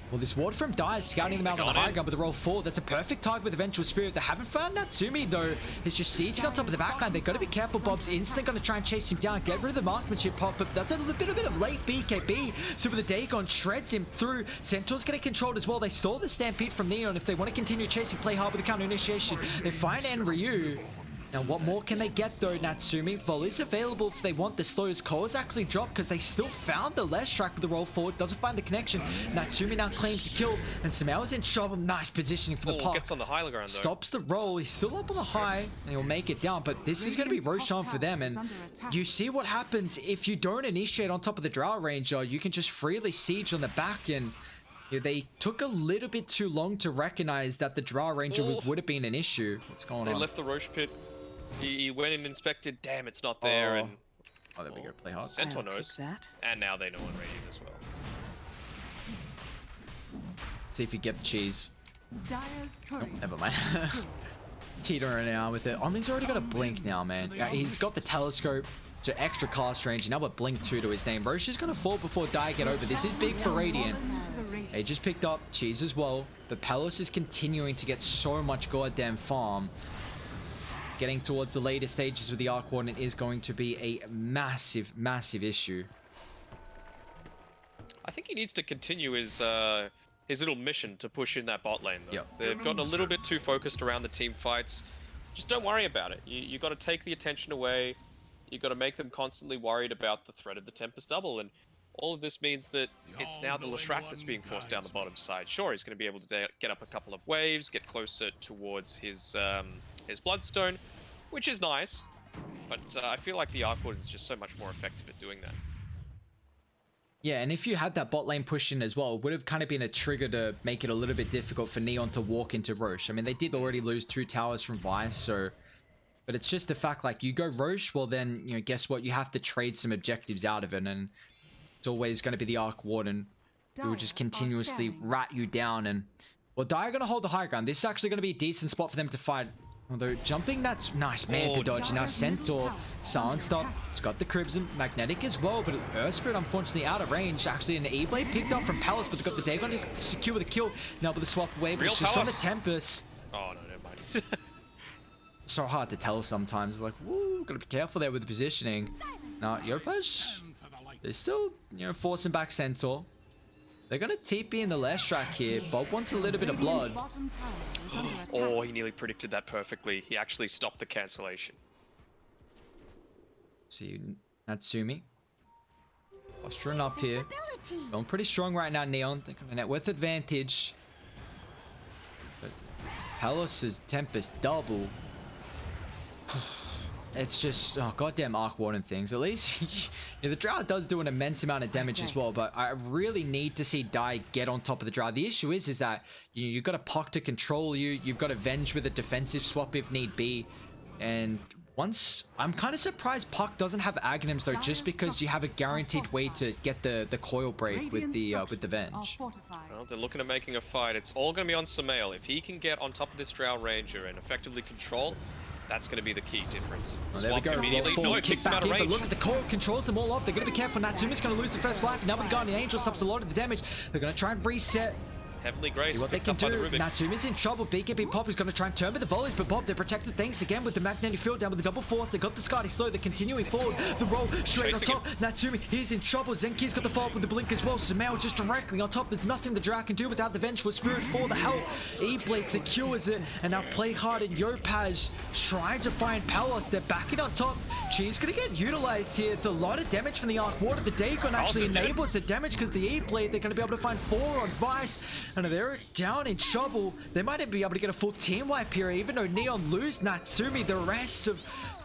Well, this ward from Dire is scouting them out on the high ground with the roll forward. That's a perfect target with Eventual Spirit. They haven't found Natsumi, though. It's just sieging on top of the backline. They've got to be careful. Bob's instantly going to try and chase him down, get rid of the marksmanship pop, but that's a bit of late BKB. So with the Dagon, shreds him through. Centaur's getting controlled as well. They stole the Stampede from Neon. If they want to continue chasing, play hard with the counter initiation. They find Enryu. Now, what more can they get, though, Natsumi? Vol is available if they want. The Slows Core's actually dropped because they still found the left strike with the roll forward. Doesn't find the connection. Natsumi now claims the kill, and Samel's in trouble. Nice positioning for the puck. Gets on the high ground, though. Stops the roll. He's still up on the high, and he'll make it down. But this is going to be Roshan for them, and you see what happens if you don't initiate on top of the Drow Ranger. You can just freely siege on the back, and they took a little bit too long to recognize that the Drow Ranger would have been an issue. What's going on? They left the Roche pit. He went and inspected. Damn, it's not there. And there we go. Play hard. Centaur knows. And now they know on Radiant as well. See if you get the cheese. Oh, never mind. Teetering now with it. Omni's already got a blink now, man. He's got the Telescope, so extra cast range. Now with blink 2 to his name. Roche is going to fall before Dire get over. This is big for Radiant. They just picked up cheese as well. But Palos is continuing to get so much goddamn farm. Getting towards the later stages with the Arc Warden is going to be a massive, massive issue. I think he needs to continue his little mission to push in that bot lane, though. Yep. They've gotten a little bit too focused around the team fights. Just don't worry about it. You got to take the attention away. You got to make them constantly worried about the threat of the Tempest Double, and all of this means that it's now the Leshrac that's being forced down the bottom side. Sure, he's going to be able to get up a couple of waves, get closer towards his Bloodstone, which is nice, But I feel like the Arc Warden is just so much more effective at doing that. Yeah, and if you had that bot lane pushed in as well, it would have kind of been a trigger to make it a little bit difficult for Neon to walk into Roche. I mean, they did already lose 2 towers from Vice, so... But it's just the fact, like, you go Roche, well then, you know, guess what? You have to trade some objectives out of it, and it's always going to be the Arc Warden who will just continuously rat you down. And, well, Dire are going to hold the high ground. This is actually going to be a decent spot for them to fight. Although jumping, that's nice, man, to dodge. Now Centaur, silenced up. It's got the Crimson, Magnetic as well, but Earth Spirit unfortunately out of range. Actually, an E-Blade picked up from Palace, but they've got the Dagon to secure the kill. Now with the swap away, but it's just on the Tempest. Oh, no, never mind. So hard to tell sometimes. Like, woo, gotta be careful there with the positioning. Now, Yopaj, they're still, you know, forcing back Centaur. They're gonna TP in the last track here. Bob wants a little bit of blood. Oh, he nearly predicted that perfectly. He actually stopped the cancellation. See, Natsumi. Posturing up here. Going pretty strong right now, Neon. They've got a net worth advantage. But Palace's Tempest double. It's just, oh, goddamn Arc Warden things. At least yeah, the Drow does do an immense amount of damage as well, but I really need to see Dai get on top of the Drow. The issue is that you've got a Puck to control you. You've got Avenge with a defensive swap if need be. And once, I'm kind of surprised Puck doesn't have Aghanims though, just because you have a guaranteed way to get the coil break with the Venge. Well, they're looking at making a fight. It's all going to be on Samael. If he can get on top of this Drow Ranger and effectively control, that's going to be the key difference. Well, there we go. Immediately. No, it kicks him out of range. But look at the coil, controls them all up. They're going to be careful. Natsumi's going to lose the first life. Now with the Guardian Angel stops a lot of the damage. They're going to try and reset. Heavenly Grace. See what they can do. Natsumi's in trouble. BKB Pop is going to try and turn with the volleys, but Bob, they're protected thanks again with the magnetic field down with the double force. They got the Scotty slow. They're continuing forward. The roll straight on top. Natsumi, he's in trouble. Zenki's got the follow up with the blink as well. Samael just directly on top. There's nothing the Drow can do without the Vengeful Spirit for the help. E-Blade secures it, and now Play Hard and Yopaj trying to find Palos. They're backing on top. Cheese going to get utilized here. It's a lot of damage from the Arc Warden. The Dagon actually enables the damage because the E-Blade, they're going to be able to find 4 on Vice, and they're down in trouble. They might even be able to get a full team wipe here, even though Neon lose Natsumi. The rest of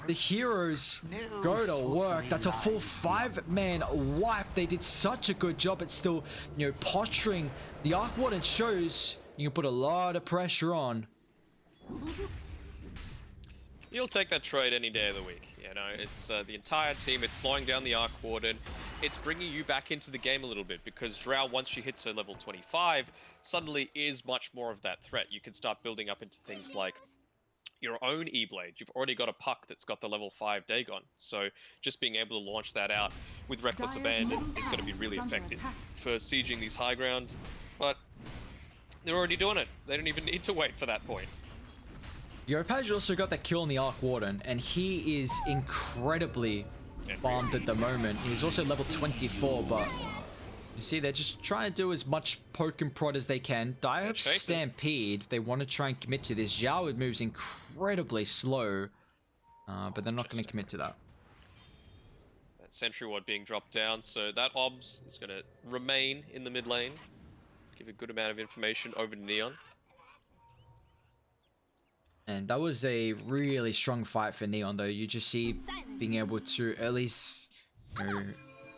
the heroes go to work. That's a full 5-man wipe. They did such a good job at still, you know, posturing. The Arc Warden shows you can put a lot of pressure on. You'll take that trade any day of the week. You know, it's the entire team. It's slowing down the Arc Warden. It's bringing you back into the game a little bit because Drow, once she hits her level 25, suddenly is much more of that threat. You can start building up into things like your own E-Blade. You've already got a Puck that's got the level 5 Dagon. So just being able to launch that out with Reckless Abandon is going to be really effective for sieging these high ground. But they're already doing it. They don't even need to wait for that point. Yopaj also got that kill on the Arc Warden, and he is incredibly farmed at the moment. He's also level 24, but you see, they're just trying to do as much poke and prod as they can. Dire have Stampede. They want to try and commit to this. Zhao moves incredibly slow, but they're not going to commit to that. That Sentry Ward being dropped down, so that Obs is going to remain in the mid lane. Give a good amount of information over to Neon. And that was a really strong fight for Neon, though. You just see being able to at least, you know,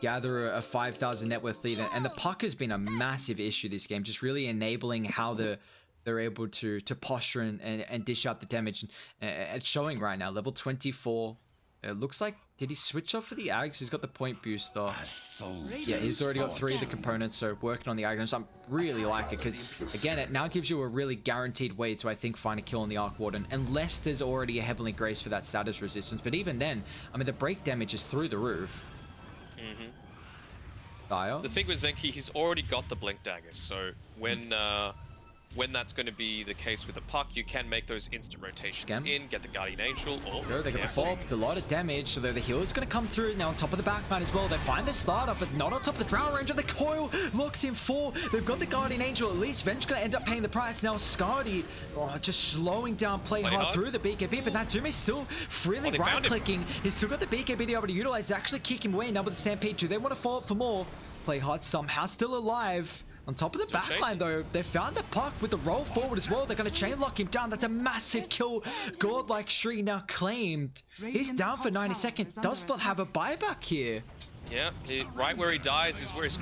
gather a 5,000 net worth lead. And the Puck has been a massive issue this game, just really enabling how they're able to posture and dish out the damage. And it's showing right now, level 24. It looks like, did he switch off for the Ags? He's got the point booster. Yeah, he's already got 3 of the components, so working on the Ags. I really like it because, again, it now gives you a really guaranteed way to, I think, find a kill on the Arc Warden, unless there's already a Heavenly Grace for that status resistance. But even then, I mean, the break damage is through the roof. The thing with Zenki, he's already got the Blink Daggers, so when that's going to be the case with the Puck, you can make those instant rotations in, get the Guardian Angel, or... They got the fall, it's a lot of damage, so the heal is going to come through now on top of the backline as well. They find the startup, but not on top of the Drow Ranger. The coil locks in 4. They've got the Guardian Angel, at least. Venge going to end up paying the price. Now Scardy, just slowing down Play hard through the BKB, but Natsumi's still freely right-clicking. He's still got the BKB to be able to utilize. They actually kick him away now with the Stampede 2. They want to fall up for more. Play hard somehow still alive. On top of the Still backline, chasing. though, they found the puck with the roll forward as well. They're going to chain lock him down. That's a massive kill. Godlike Shri now claimed. He's down for 90 seconds. Does not have a buyback here. Yeah, right where he dies is where his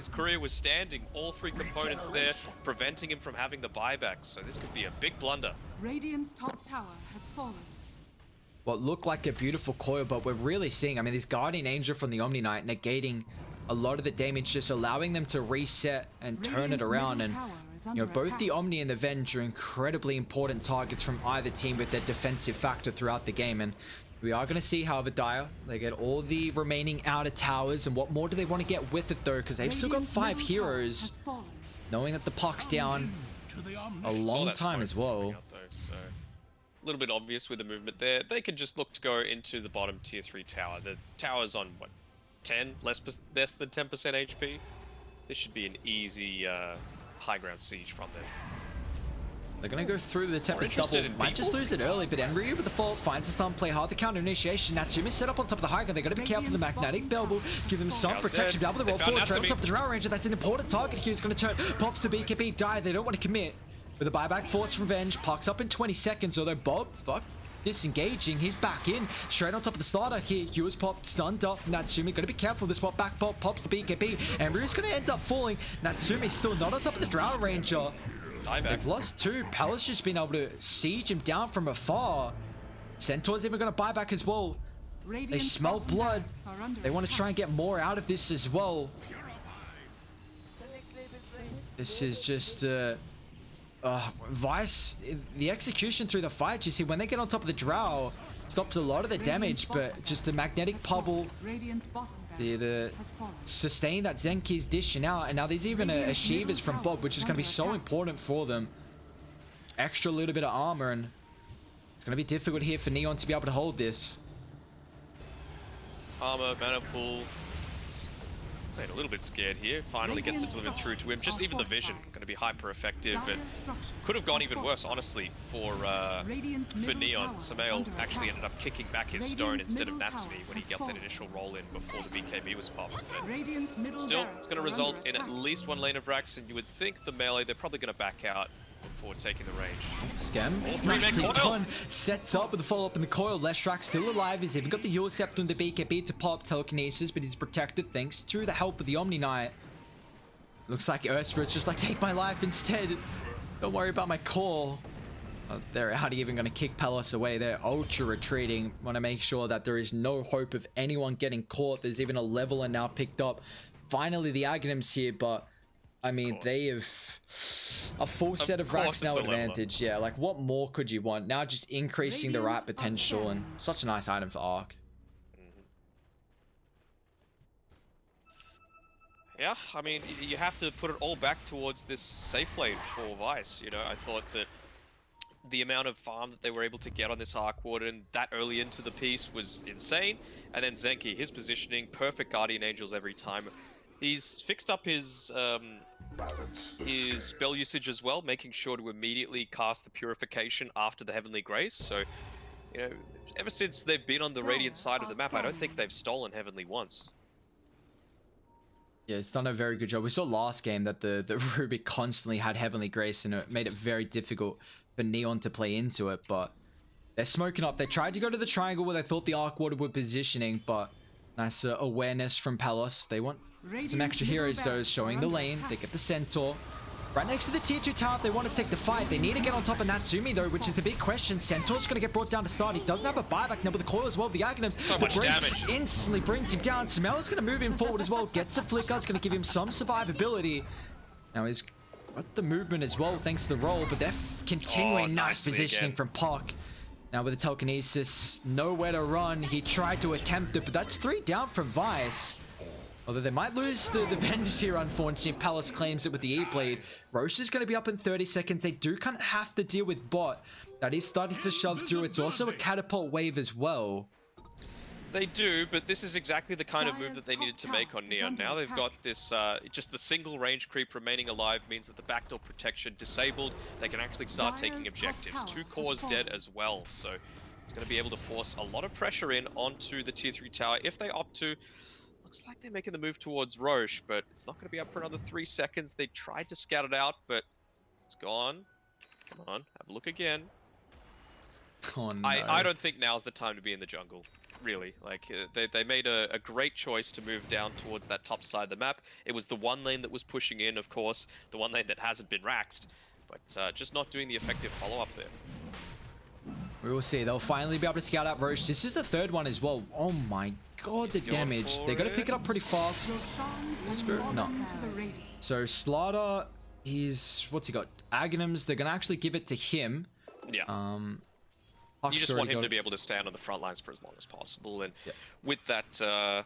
career was standing. All three components there preventing him from having the buyback. So this could be a big blunder. Radiant's top tower has fallen. What looked like a beautiful coil, but we're really seeing, I mean, this Guardian Angel from the Omni Knight negating a lot of the damage, just allowing them to reset and turn it around. And you know, both the Omni and the Venge are incredibly important targets from either team with their defensive factor throughout the game. And we are going to see, however, Dire, they get all the remaining outer towers. And what more do they want to get with it, though? Because they've still got 5 heroes, knowing that the puck's down a long time as well. So a little bit obvious with the movement there. They could just look to go into the bottom tier 3 tower. The tower's on, what, 10? Less than 10% HP? This should be an easy high ground siege from them. They're going to go through the Tempest double. Might just lose it early, but Enryu with the fault finds the stun, play hard, the counter initiation. Natsumi set up on top of the high ground. They've got to be careful. The magnetic bell will give them some protection. Double the roll forward, straight on top of the Drow Ranger. That's an important target here. He's going to turn, pops the BKB, die. They don't want to commit. With a buyback, Force Revenge, pucks up in 20 seconds, although Bob, disengaging, he's back in, straight on top of the starter here. Hughes popped, stunned up, Natsumi, gotta be careful, this spot back pop, pops the BKB, and Ryu's gonna end up falling. Natsumi's still not on top of the Drow Ranger. They've lost 2, Palace just been able to siege him down from afar. Centaur's even gonna buy back as well. They smell blood, they want to try and get more out of this as well. This is just, Vice, the execution through the fight, you see, when they get on top of the Drow, stops a lot of the damage, but just the magnetic bubble, the sustain that Zenki's dishing out, and now there's even a Shivas from Bob, which is going to be so important for them. Extra little bit of armor, and it's going to be difficult here for Neon to be able to hold this. Armor, mana pool. A little bit scared here. Finally gets it delivered through to him. Just even the vision going to be hyper effective, and could have gone even worse, honestly, for Neon. Samael actually ended up kicking back his stone instead of Natsumi when he got that initial roll in before the BKB was popped. But still, it's going to result in at least 1 lane of Rax, and you would think the melee, they're probably going to back out before taking the range. Scam. Nicely done. Sets up with the follow-up in the coil. Leshrak still alive. He's even got the Eul Scepter and the BKB to pop telekinesis, but he's protected thanks to the help of the Omni Knight. Looks like Earthspirit's just like, take my life instead. Don't worry about my call. They're out even going to kick Palace away. They're ultra retreating. Want to make sure that there is no hope of anyone getting caught. There's even a leveler now picked up. Finally, the Aghanim's here, but I mean, they have a full set of racks now advantage. Yeah, like what more could you want? Now just increasing the right potential, and such a nice item for Arc. Yeah, I mean, you have to put it all back towards this safe lane for Vice. You know, I thought that the amount of farm that they were able to get on this Arc Warden that early into the piece was insane. And then Zenki, his positioning, perfect Guardian Angels every time. He's fixed up his spell usage as well, making sure to immediately cast the Purification after the Heavenly Grace. So, you know, ever since they've been on the Radiant side of the map, I don't think they've stolen Heavenly once. Yeah, it's done a very good job. We saw last game that the Rubik constantly had Heavenly Grace, and it made it very difficult for Neon to play into it, but they're smoking up. They tried to go to the triangle where they thought the Arc Water were positioning, but nice awareness from Palos. They want some extra heroes, though, showing the lane. They get the Centaur. Right next to the tier 2 tower, if they want to take the fight. They need to get on top of Natsumi, though, which is the big question. Centaur's going to get brought down to start. He doesn't have a buyback now with the coil as well. The Aghanim, so much damage. Instantly brings him down. Samela's going to move him forward as well. Gets a flicker. It's going to give him some survivability. Now he's got the movement as well, thanks to the roll, but they're continuing nice positioning from Puck. Now with the telekinesis, nowhere to run. He tried to attempt it, but that's 3 down from Vice. Although they might lose the Vengeance here, unfortunately. Palace claims it with the E-Blade. Roche is going to be up in 30 seconds. They do kind of have to deal with bot. That is starting to shove through. It's also a catapult wave as well. They do, but this is exactly the kind of move that they needed to make on Neon. Now they've got this, just the single range creep remaining alive means that the backdoor protection disabled. They can actually start taking objectives. 2 cores dead as well, so it's going to be able to force a lot of pressure in onto the tier 3 tower if they opt to Looks like they're making the move towards Roche, but it's not going to be up for another 3 seconds. They tried to scout it out, but it's gone. Come on, have a look again. Oh no. I don't think now's the time to be in the jungle, really. Like, they made a great choice to move down towards that top side of the map. It was the one lane that was pushing in, of course, the one lane that hasn't been raxed, but just not doing the effective follow-up there. We will see. They'll finally be able to scout out Roche. This is the third one as well. Oh my god, the damage. They got to pick it up pretty fast. No. So Slaughter, what's he got? Aghanims. They're gonna actually give it to him. Yeah. You just want him to be able to stand on the front lines for as long as possible, and with that, I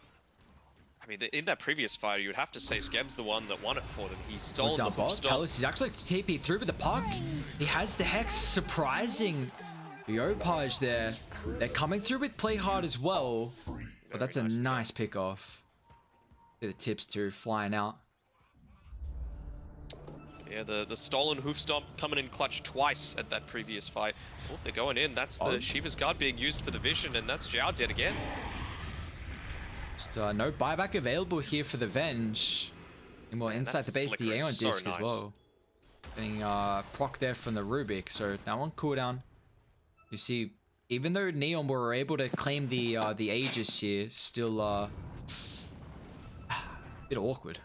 mean, in that previous fight, you would have to say Skeb's the one that won it for them. He stole the hoof stomp. Palace is actually TP through with the puck. He has the Hex. Surprising. The Opage there. They're coming through with play hard as well. But that's a nice pick off. The tips too, flying out. Yeah, the stolen hoof stomp coming in clutch twice at that previous fight. Oh, they're going in. That's the Shiva's Guard being used for the vision, and that's Zhao dead again. Just no buyback available here for the Venge. And well, inside the base, the Aeon disc as well. Getting proc there from the Rubik, so now on cooldown. You see, even though Neon were able to claim the Aegis here, still a bit awkward.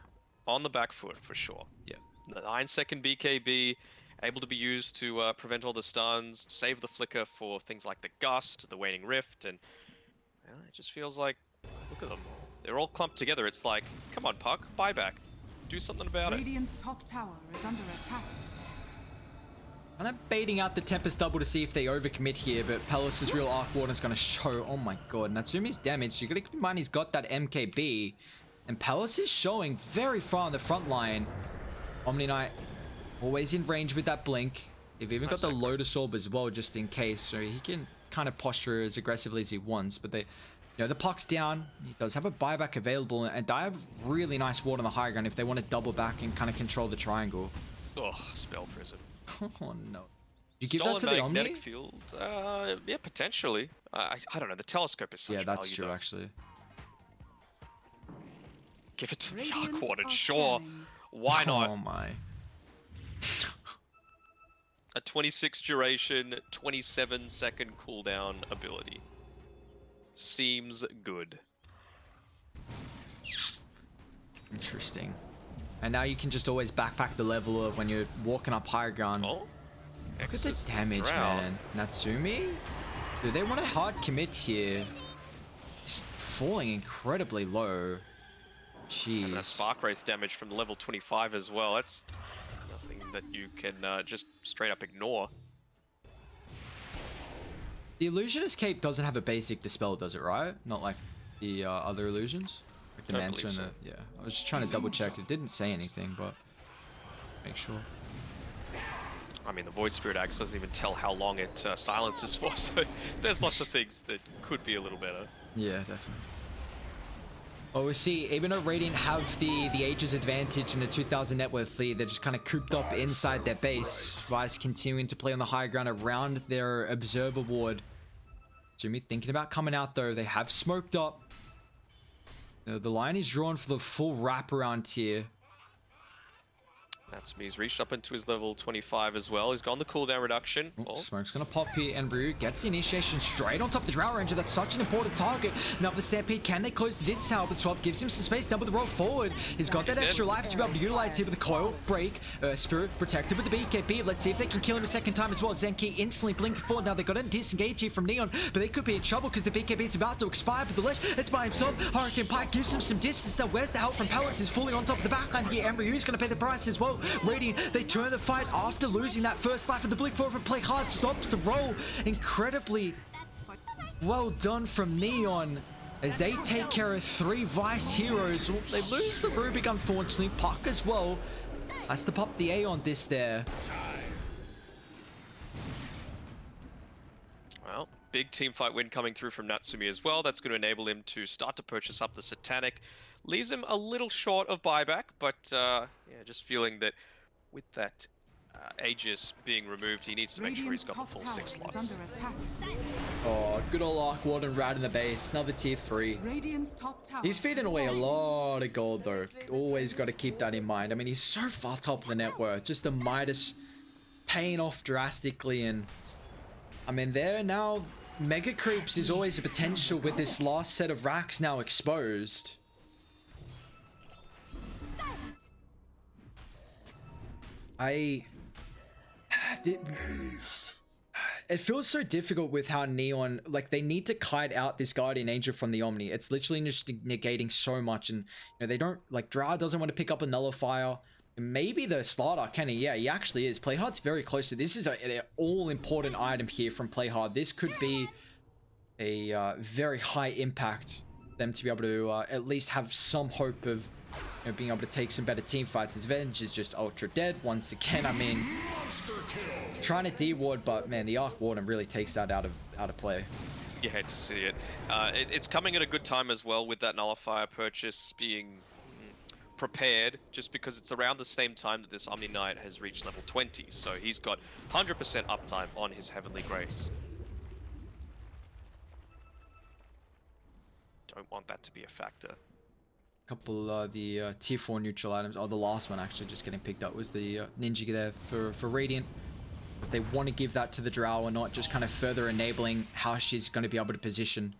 On the back foot, for sure. Yeah. The 9-second BKB, able to be used to prevent all the stuns, save the flicker for things like the Gust, the Waning Rift, and it just feels like, look at them. They're all clumped together. It's like, come on, Puck, buyback. Do something about it. Radiant's top tower is under attack. And I'm baiting out the Tempest double to see if they overcommit here, but Palace's real Arc Warden is going to show. Oh my god, Natsumi's damaged. You got to keep in mind he's got that MKB. And Palace is showing very far on the front line. Omni Knight always in range with that blink. They've even got the Lotus Orb as well, just in case. So he can kind of posture as aggressively as he wants. But the puck's down. He does have a buyback available. And I have really nice ward on the high ground if they want to double back and kind of control the triangle. Oh, Spell Prison. Oh no. You give that to the Omni? Magnetic Field? Yeah, potentially. I don't know. The telescope is such value. Yeah, that's true, actually. Give it to the Arc Warden, sure. Why not? Oh my. A 26 duration, 27-second cooldown ability. Seems good. Interesting. And now you can just always backpack the level of when you're walking up higher ground. Oh, look at the damage, man. Natsumi? Do they want a hard commit here? He's falling incredibly low. Jeez. And that Spark Wraith damage from level 25 as well. That's nothing that you can just straight up ignore. The Illusionist Cape doesn't have a basic Dispel, does it, right? Not like the other illusions? Like the Manta and the... Yeah, I was just trying to double check. It didn't say anything, but... Make sure. I mean, the Void Spirit Axe doesn't even tell how long it silences for, so there's lots of things that could be a little better. Yeah, definitely. Well, we see, even though Radiant have the Aegis advantage in the 2,000 net worth lead, they're just kind of cooped up inside their base. Vice continuing to play on the high ground around their Observer Ward. Jimmy thinking about coming out, though. They have smoked up. The line is drawn for the full wraparound here. Natsumi's reached up into his level 25 as well. He's got the cooldown reduction. Oh, Smoke's gonna pop here, and Ryu gets the initiation straight on top of the Drow Ranger. That's such an important target. Now the Stampede, can they close the Dids Tower? But Swap gives him some space. Now with the roll forward, he's got that extra life to be able to utilize here with the coil break. Spirit protected with the BKB. Let's see if they can kill him a second time as well. Zenki instantly blinking forward. Now they got to disengage here from Neon, but they could be in trouble because the BKB is about to expire. But the Lich, it's by himself. Hurricane Pike gives him some distance. Now where's the help from Palace? Is fully on top of the backline here. And Ryu's gonna pay the price as well. Radiant, they turn the fight after losing that first life, and the blink forward from play hard stops the roll. Incredibly well done from Neon as they take care of 3 Vice heroes. Well, they lose the Rubik, unfortunately. Puck as well has to pop the A on this there. Well, big team fight win coming through from Natsumi as well. That's going to enable him to start to purchase up the Satanic. Leaves him a little short of buyback, but yeah, just feeling that with that Aegis being removed, he needs to make sure he's got the full 6 slots. Oh, good old Arc Warden right in the base. Another tier 3. He's feeding away a lot of gold though. Always got to keep that in mind. I mean, he's so far top of the net worth. Just the Midas paying off drastically. And I mean, there now, Mega Creeps is always a potential with this last set of racks now exposed. It feels so difficult with how Neon, like, they need to kite out this Guardian Angel from the Omni. It's literally just negating so much, and you know, they don't, like, Drow doesn't want to pick up a Nullifier. Maybe the Slardar, can he? Yeah, he actually is. Playhard's very close to this. Is an all-important item here from Playhard. This could be a very high impact for them to be able to at least have some hope of, you know, being able to take some better team fights. His Venge is just ultra dead once again. I mean, trying to D-ward, but man, the Arc Warden really takes that out of play. You hate to see it. It's coming at a good time as well with that Nullifier purchase being prepared, just because it's around the same time that this Omni Knight has reached level 20, so he's got 100% uptime on his Heavenly Grace. Don't want that to be a factor. Couple of the tier 4 neutral items, the last one actually just getting picked up was the Ninja there for Radiant. If they want to give that to the Drow or not, just kind of further enabling how she's going to be able to position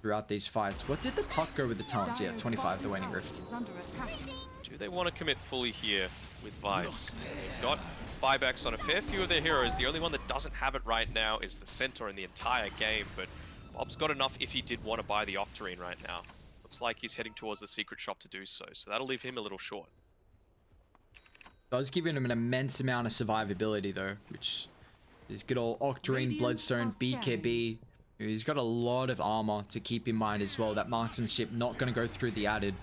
throughout these fights. What did the puck go with the talents? Yeah, 25, the Waning Rift. Do they want to commit fully here with Vice? They've got buybacks on a fair few of their heroes. The only one that doesn't have it right now is the Centaur in the entire game, but Bob's got enough if he did want to buy the Octarine right now. Looks like he's heading towards the secret shop to do so, so that'll leave him a little short. Does give him an immense amount of survivability though, which is good old Octarine, Bloodstone, BKB. He's got a lot of armor to keep in mind as well. That marksmanship not going to go through the added.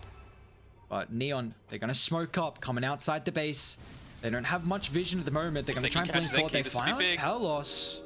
But Neon, they're going to smoke up, coming outside the base. They don't have much vision at the moment. They're going to try and blink forward. They fly out Palos.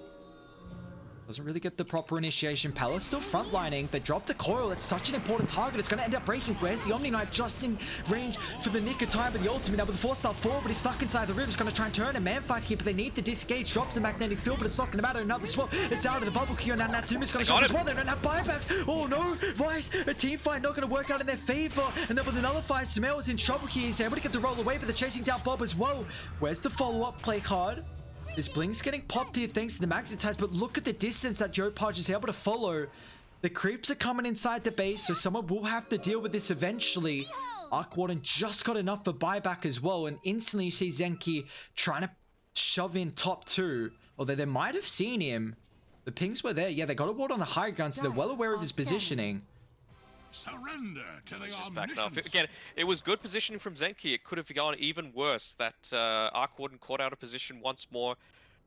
Doesn't really get the proper initiation. Palace still frontlining. They dropped the coil. It's such an important target. It's going to end up breaking. Where's the Omni Knight? Just in range for the nick of time. But the ultimate now with the 4-star forward, but he's stuck inside the river. It's going to try and turn a man fight here, but they need the disengage. Drops the magnetic field, but it's not going to matter. Another swap. It's out of the bubble queue. Now Natsumi's going to shot as well. They don't have buybacks. Oh no, Vice, a team fight not going to work out in their favor. And then with another fight, Sumail is in trouble here. He's able to get the roll away, but they're chasing down Bob as well. Where's the follow-up? Play card. This blink's getting popped here thanks to the magnetize, but look at the distance that Yopaj is able to follow. The creeps are coming inside the base, so someone will have to deal with this eventually. Arc Warden just got enough for buyback as well, and instantly you see Zenki trying to shove in top 2. Although they might have seen him. The pings were there. Yeah, they got a ward on the high ground, so they're well aware of his positioning. Surrender to the just back up. Again, it was good positioning from Zenki. It could have gone even worse. That Arc Warden caught out of position once more,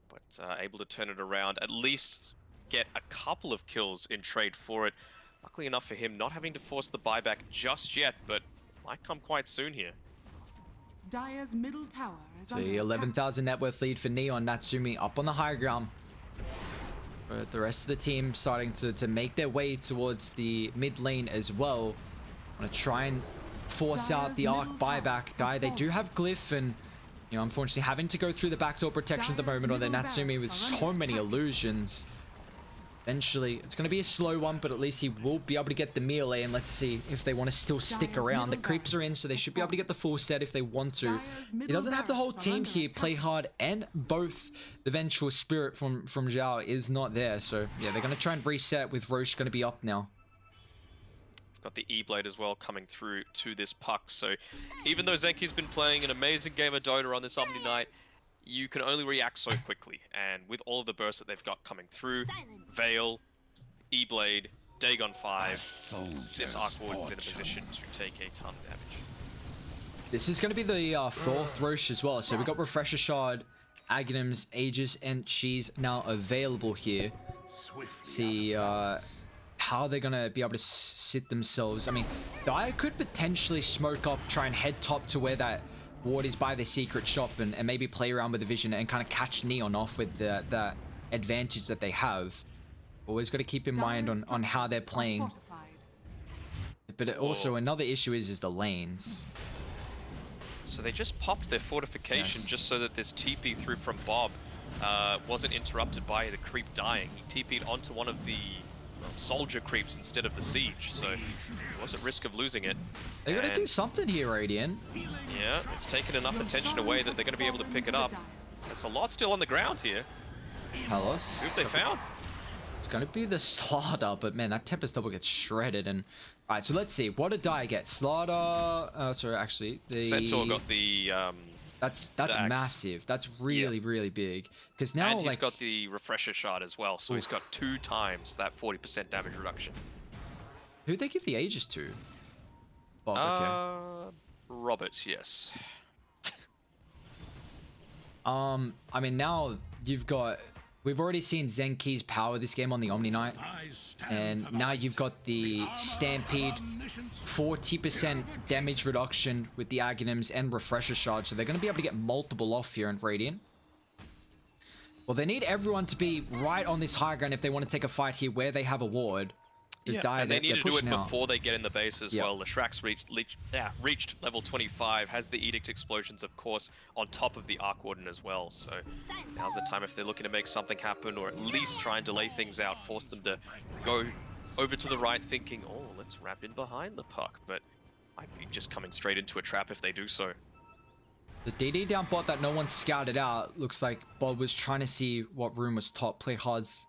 but able to turn it around. At least get a couple of kills in trade for it. Luckily enough for him, not having to force the buyback just yet, but might come quite soon here. Dire's middle tower is so 11,000 net worth lead for Neon. Natsumi up on the high ground. But the rest of the team starting to make their way towards the mid lane as well. Want to try and force out the Arc buyback guy. They do have Glyph, and you know, unfortunately having to go through the backdoor protection at the moment on their Natsumi with so many illusions. Eventually, it's going to be a slow one, but at least he will be able to get the melee, and let's see if they want to still stick around. The creeps are in, so they should be able to get the full set if they want to. He doesn't have the whole team here. Play hard, and both the Vengeful Spirit from Zhao is not there. So yeah, they're going to try and reset with Roche going to be up now. Got the E-Blade as well coming through to this puck. So even though Zenki's been playing an amazing game of Dota on this Omni Knight, you can only react so quickly, and with all of the bursts that they've got coming through, Veil, E-Blade, Dagon 5, this Arc Warden's in a position to take a ton of damage. This is going to be the fourth Roche as well, so we've got Refresher Shard, Aghanims, Aegis, and Cheese now available here. See how they're going to be able to sit themselves. I mean, Dire could potentially smoke up, try and head top to where that ward is by the secret shop, and maybe play around with the vision and kind of catch Neon off with the advantage that they have. Always got to keep in mind on how they're playing. But also another issue is the lanes. So they just popped their fortification just so that this TP through from Bob wasn't interrupted by the creep dying. He TP'd onto one of the soldier creeps instead of the siege, so he was at risk of losing it. They gotta do something here, Radiant. Yeah, it's taken enough attention away that they're going to be able to pick it up. There's a lot still on the ground here. Palos. Who've they found? It's gonna be the Slaughter, but man, that Tempest double gets shredded. And all right, so let's see, what did Dai get? Slaughter. Sorry, actually, the Centaur got the. That's axe. massive. That's really really big. Because now and he's like got the refresher shard as well, so he's got 2 times that 40% damage reduction. who'd they give the Aegis to? Bob, okay. Robert, yes. I mean, now you've got. We've already seen Zenki's power this game on the Omni Knight, and now you've got the Stampede, 40% damage reduction with the Aghanims and Refresher Shard, so they're going to be able to get multiple off here in Radiant. Well, they need everyone to be right on this high ground if they want to take a fight here where they have a ward. And they need to do it before they get in the base as well. Leshrax reached level 25, has the Edict Explosions, of course, on top of the Arc Warden as well. So now's the time if they're looking to make something happen, or at least try and delay things out, force them to go over to the right thinking, oh, let's wrap in behind the puck. But I'd be just coming straight into a trap if they do so. The DD down bot that no one scouted out, looks like Bob was trying to see what room was top, play hards.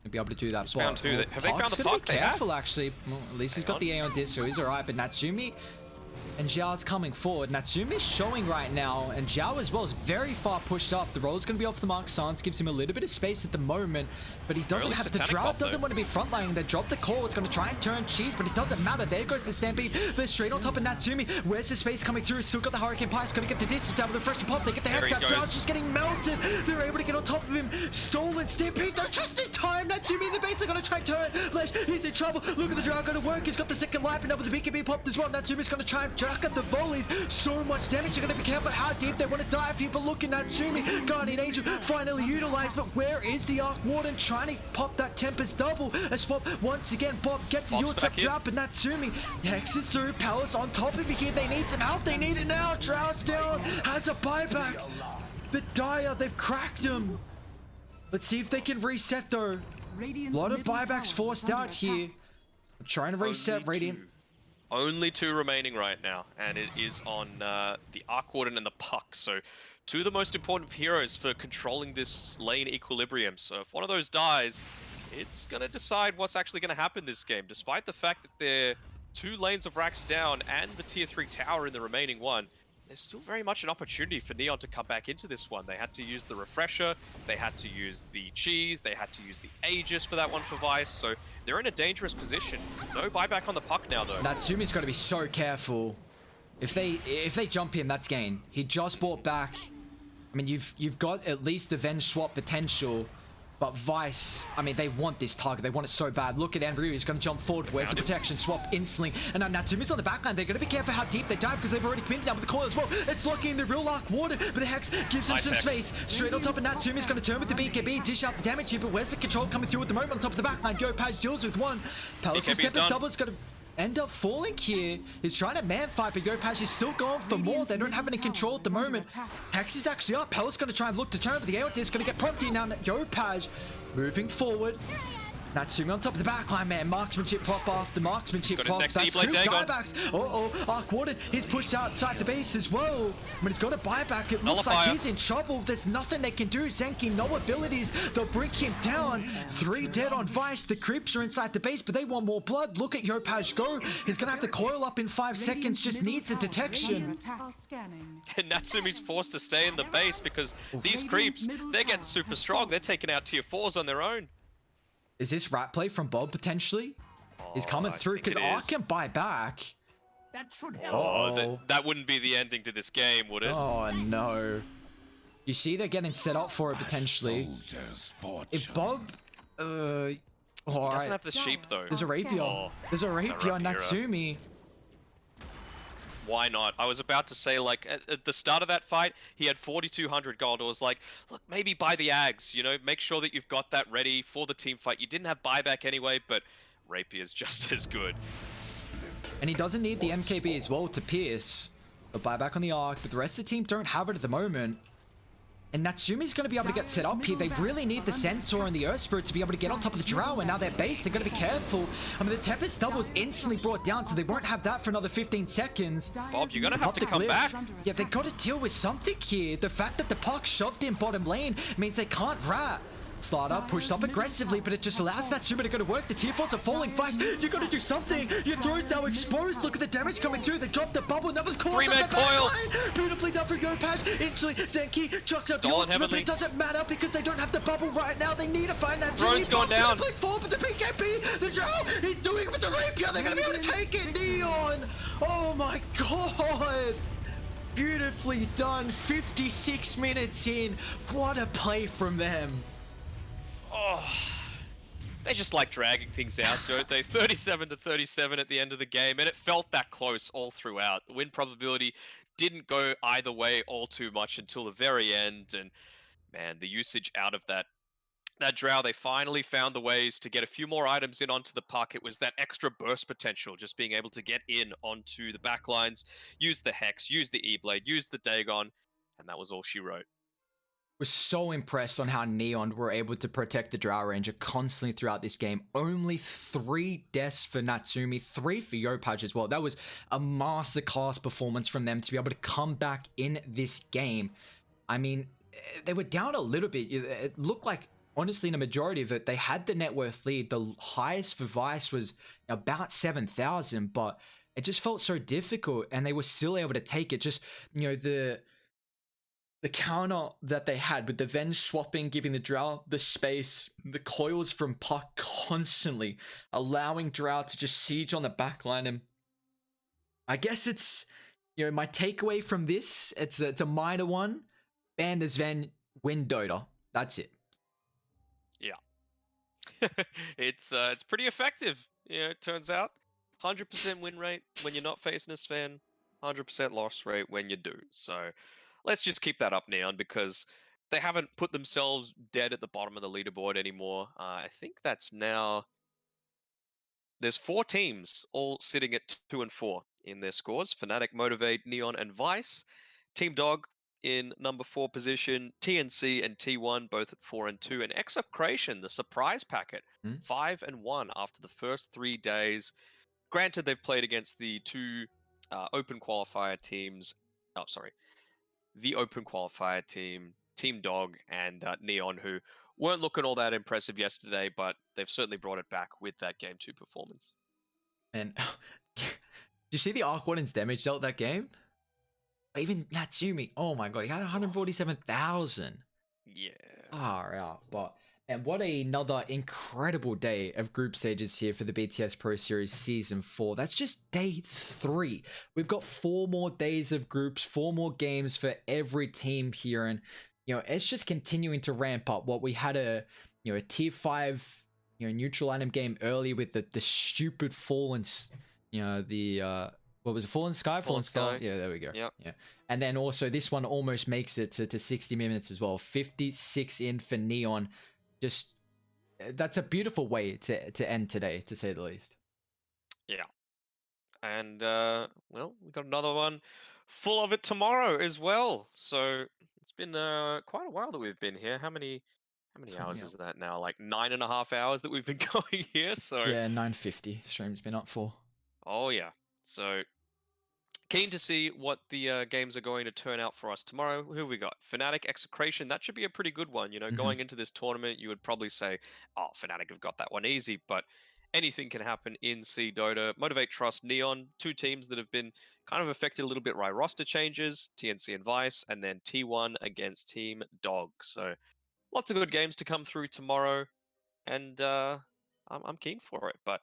And be able to do that. Found two. Have they found the puck? Be careful, actually. Well, at least he's got the A on disc, so he's alright. But Natsumi and Zhao's coming forward. Natsumi's showing right now, and Zhao as well is very far pushed up. The roller's going to be off the mark. Sans gives him a little bit of space at the moment, but he doesn't have the drought. Doesn't want to be frontlining. They drop the call. It's going to try and turn cheese, but it doesn't matter. There goes the Stampede. They're straight on top of Natsumi. Where's the space coming through? Still got the Hurricane Pie. It's going to get the distance down with the fresh pop. They get the headshot. Zhao's just getting melted. They're able to get on top of him. Stolen Stampede. They're just in time. Natsumi in the base. They're going to try and turn. Lesh, he's in trouble. Look at the drought going to work. He's got the second life, and now with the BKB popped as well. Natsumi's going to try and jack at the volleys. So much damage. You're going to be careful how deep they want to dive here. But look at Natsumi. Guardian Angel finally utilized. But where is the Arc Warden trying to pop that Tempest double? As Bob once again, Bob gets the Yusuf up, and Natsumi hexes through. Palace on top of it here. They need some help. They need it now. Drought's down. Has a buyback. But Dire, they've cracked him. Let's see if they can reset though. A lot of buybacks forced out here. I'm trying to reset Radiant. Only 2 remaining right now, and it is on the Arc Warden and the Puck. So 2 of the most important heroes for controlling this lane equilibrium. So if one of those dies, it's going to decide what's actually going to happen this game. Despite the fact that they're 2 lanes of racks down and the tier 3 tower in the remaining one, there's still very much an opportunity for Neon to come back into this one. They had to use the Refresher, they had to use the Cheese, they had to use the Aegis for that one for Vice, so they're in a dangerous position. No buyback on the puck now though. Natsumi's got to be so careful. If they jump in, that's gain. He just bought back. I mean, you've got at least the Venge swap potential. But Vice, I mean, they want this target. They want it so bad. Look at Andrew. He's going to jump forward. Where's the protection? Swap instantly. And now Natsumi's on the backline. They're going to be careful how deep they dive because they've already pinned down with the coil as well. It's locking in the real Arc Warden, but the Hex gives him some space. Straight on top of Natsumi's going to turn with the BKB, dish out the damage here, but where's the control coming through at the moment on top of the backline? Yo, Paj deals with one. Palace's Tempest double's going to end up falling here. He's trying to man fight, but Yopaj is still going for more. They don't have any control at the moment. Hex is actually up. Palace's going to try and look to turn, but the Aeon is going to get prompted now. Yopaj moving forward. Natsumi on top of the backline, man. Marksmanship pop off. The marksmanship pop. That's 2 buybacks. Arc Warden, he's pushed outside the base as well. When he's got a buyback, it looks like he's in trouble. There's nothing they can do. Zenki, no abilities. They'll bring him down. 3 dead on Vice. The creeps are inside the base, but they want more blood. Look at Yopaj go. He's going to have to coil up in 5 seconds. Just needs a detection. And Natsumi's forced to stay in the base because these creeps, they're getting super strong. They're taking out tier 4s on their own. Is this rat play from Bob potentially? He's coming through because Arc can buy back. That should help. That wouldn't be the ending to this game, would it? Oh no. You see they're getting set up for it potentially. If Bob he doesn't have the sheep though. There's a rapier. There's a rapier on Natsumi. Why not? I was about to say, like, at the start of that fight, he had 4,200 gold. I was like, look, maybe buy the Ags, you know, make sure that you've got that ready for the team fight. You didn't have buyback anyway, but Rapier's just as good. And he doesn't need the MKB as well to pierce. The buyback on the Arc, but the rest of the team don't have it at the moment. And Natsumi's going to be able to get set up here. They really need the Centaur and the Earth Spirit to be able to get on top of the Drow, and now their base, they're going to be careful. I mean, the Tempest double is instantly brought down, so they won't have that for another 15 seconds. Bob, you're going to have to come back. Yeah, they got to deal with something here. The fact that the puck shoved in bottom lane means they can't rat. Slider pushed up aggressively, but it just allows Natsumi to go to work. The tier 4s are falling fast. You got to do something. Your throat's now exposed. Look at the damage coming through. They dropped the bubble. Another call. Three-man coil. Beautifully done for Yopaj. Instantly, Zenki chucks up. It doesn't matter because they don't have the bubble right now. They need to find that. Drone's gone down. But the BKB, the Drow, he's doing it with the rapier. They're going to be able to take it. Neon. Oh my god. Beautifully done. 56 minutes in. What a play from them. Oh, they just like dragging things out, don't they? 37-37 at the end of the game, and it felt that close all throughout. The win probability didn't go either way all too much until the very end, and man, the usage out of that Drow, they finally found the ways to get a few more items in onto the puck. It was that extra burst potential, just being able to get in onto the backlines, use the Hex, use the E-Blade, use the Dagon, and that was all she wrote. Was so impressed on how Neon were able to protect the Drow Ranger constantly throughout this game. Only 3 deaths for Natsumi, 3 for Yopaj as well. That was a masterclass performance from them to be able to come back in this game. I mean, they were down a little bit. It looked like, honestly, in a majority of it, they had the net worth lead. The highest for Vice was about 7,000, but it just felt so difficult, and they were still able to take it. Just, you know, the counter that they had with the Ven swapping, giving the Drow the space, the coils from puck constantly allowing Drow to just siege on the backline. And I guess it's, you know, my takeaway from this, it's a minor one. Ban the Ven, win Dota. That's it. Yeah. It's pretty effective. Yeah, it turns out. 100% win rate when you're not facing a Sven. 100% loss rate when you do. So let's just keep that up, Neon, because they haven't put themselves dead at the bottom of the leaderboard anymore. I think that's now... There's 4 teams all sitting at 2 and 4 in their scores. Fnatic, Motivate, Neon, and Vice. Team Dog in number 4 position. TNC and T1 both at 4 and 2. And X-Up Creation, the surprise packet, 5 and 1 after the first 3 days. Granted, they've played against the 2 open qualifier teams. Oh, sorry. The open qualifier team, Team Dog, and Neon, who weren't looking all that impressive yesterday, but they've certainly brought it back with that Game 2 performance. And did you see the Arc Warden's damage dealt that game? Even Natsumi, oh my god, he had 147,000. Yeah. Far out, but... And what another incredible day of group stages here for the BTS Pro Series Season 4. That's just day 3. We've got 4 more days of groups, 4 more games for every team here. And, you know, it's just continuing to ramp up. What we had a tier 5, neutral item game early with the stupid Fallen, what was it? Fallen Sky? Fallen Sky. Yeah, there we go. Yep. Yeah. And then also this one almost makes it to 60 minutes as well. 56 in for Neon. Just, that's a beautiful way to end today, to say the least. Yeah. And, well, we got another one full of it tomorrow as well. So it's been quite a while that we've been here. How many hours is that now? Like 9.5 hours that we've been going here. So yeah, 9:50 stream's been up for. Oh yeah. So keen to see what the games are going to turn out for us tomorrow. Who have we got? Fnatic, Execration. That should be a pretty good one. You know, going into this tournament, you would probably say, oh, Fnatic have got that one easy, but anything can happen in C Dota. Motivate, Trust, Neon, 2 teams that have been kind of affected a little bit by roster changes, TNC and Vice, and then T1 against Team Dog. So lots of good games to come through tomorrow, and I'm keen for it, but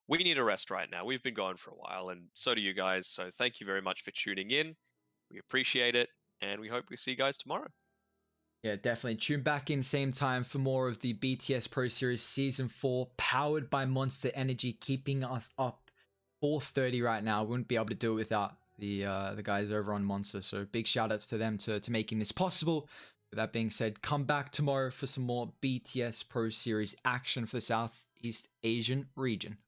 we need a rest right now. We've been going for a while, and so do you guys. So thank you very much for tuning in. We appreciate it, and we hope we see you guys tomorrow. Yeah, definitely. Tune back in same time for more of the BTS Pro Series Season 4, powered by Monster Energy, keeping us up 4:30 right now. We wouldn't be able to do it without the guys over on Monster. So big shout outs to them to making this possible. With that being said, come back tomorrow for some more BTS Pro Series action for the Southeast Asian region.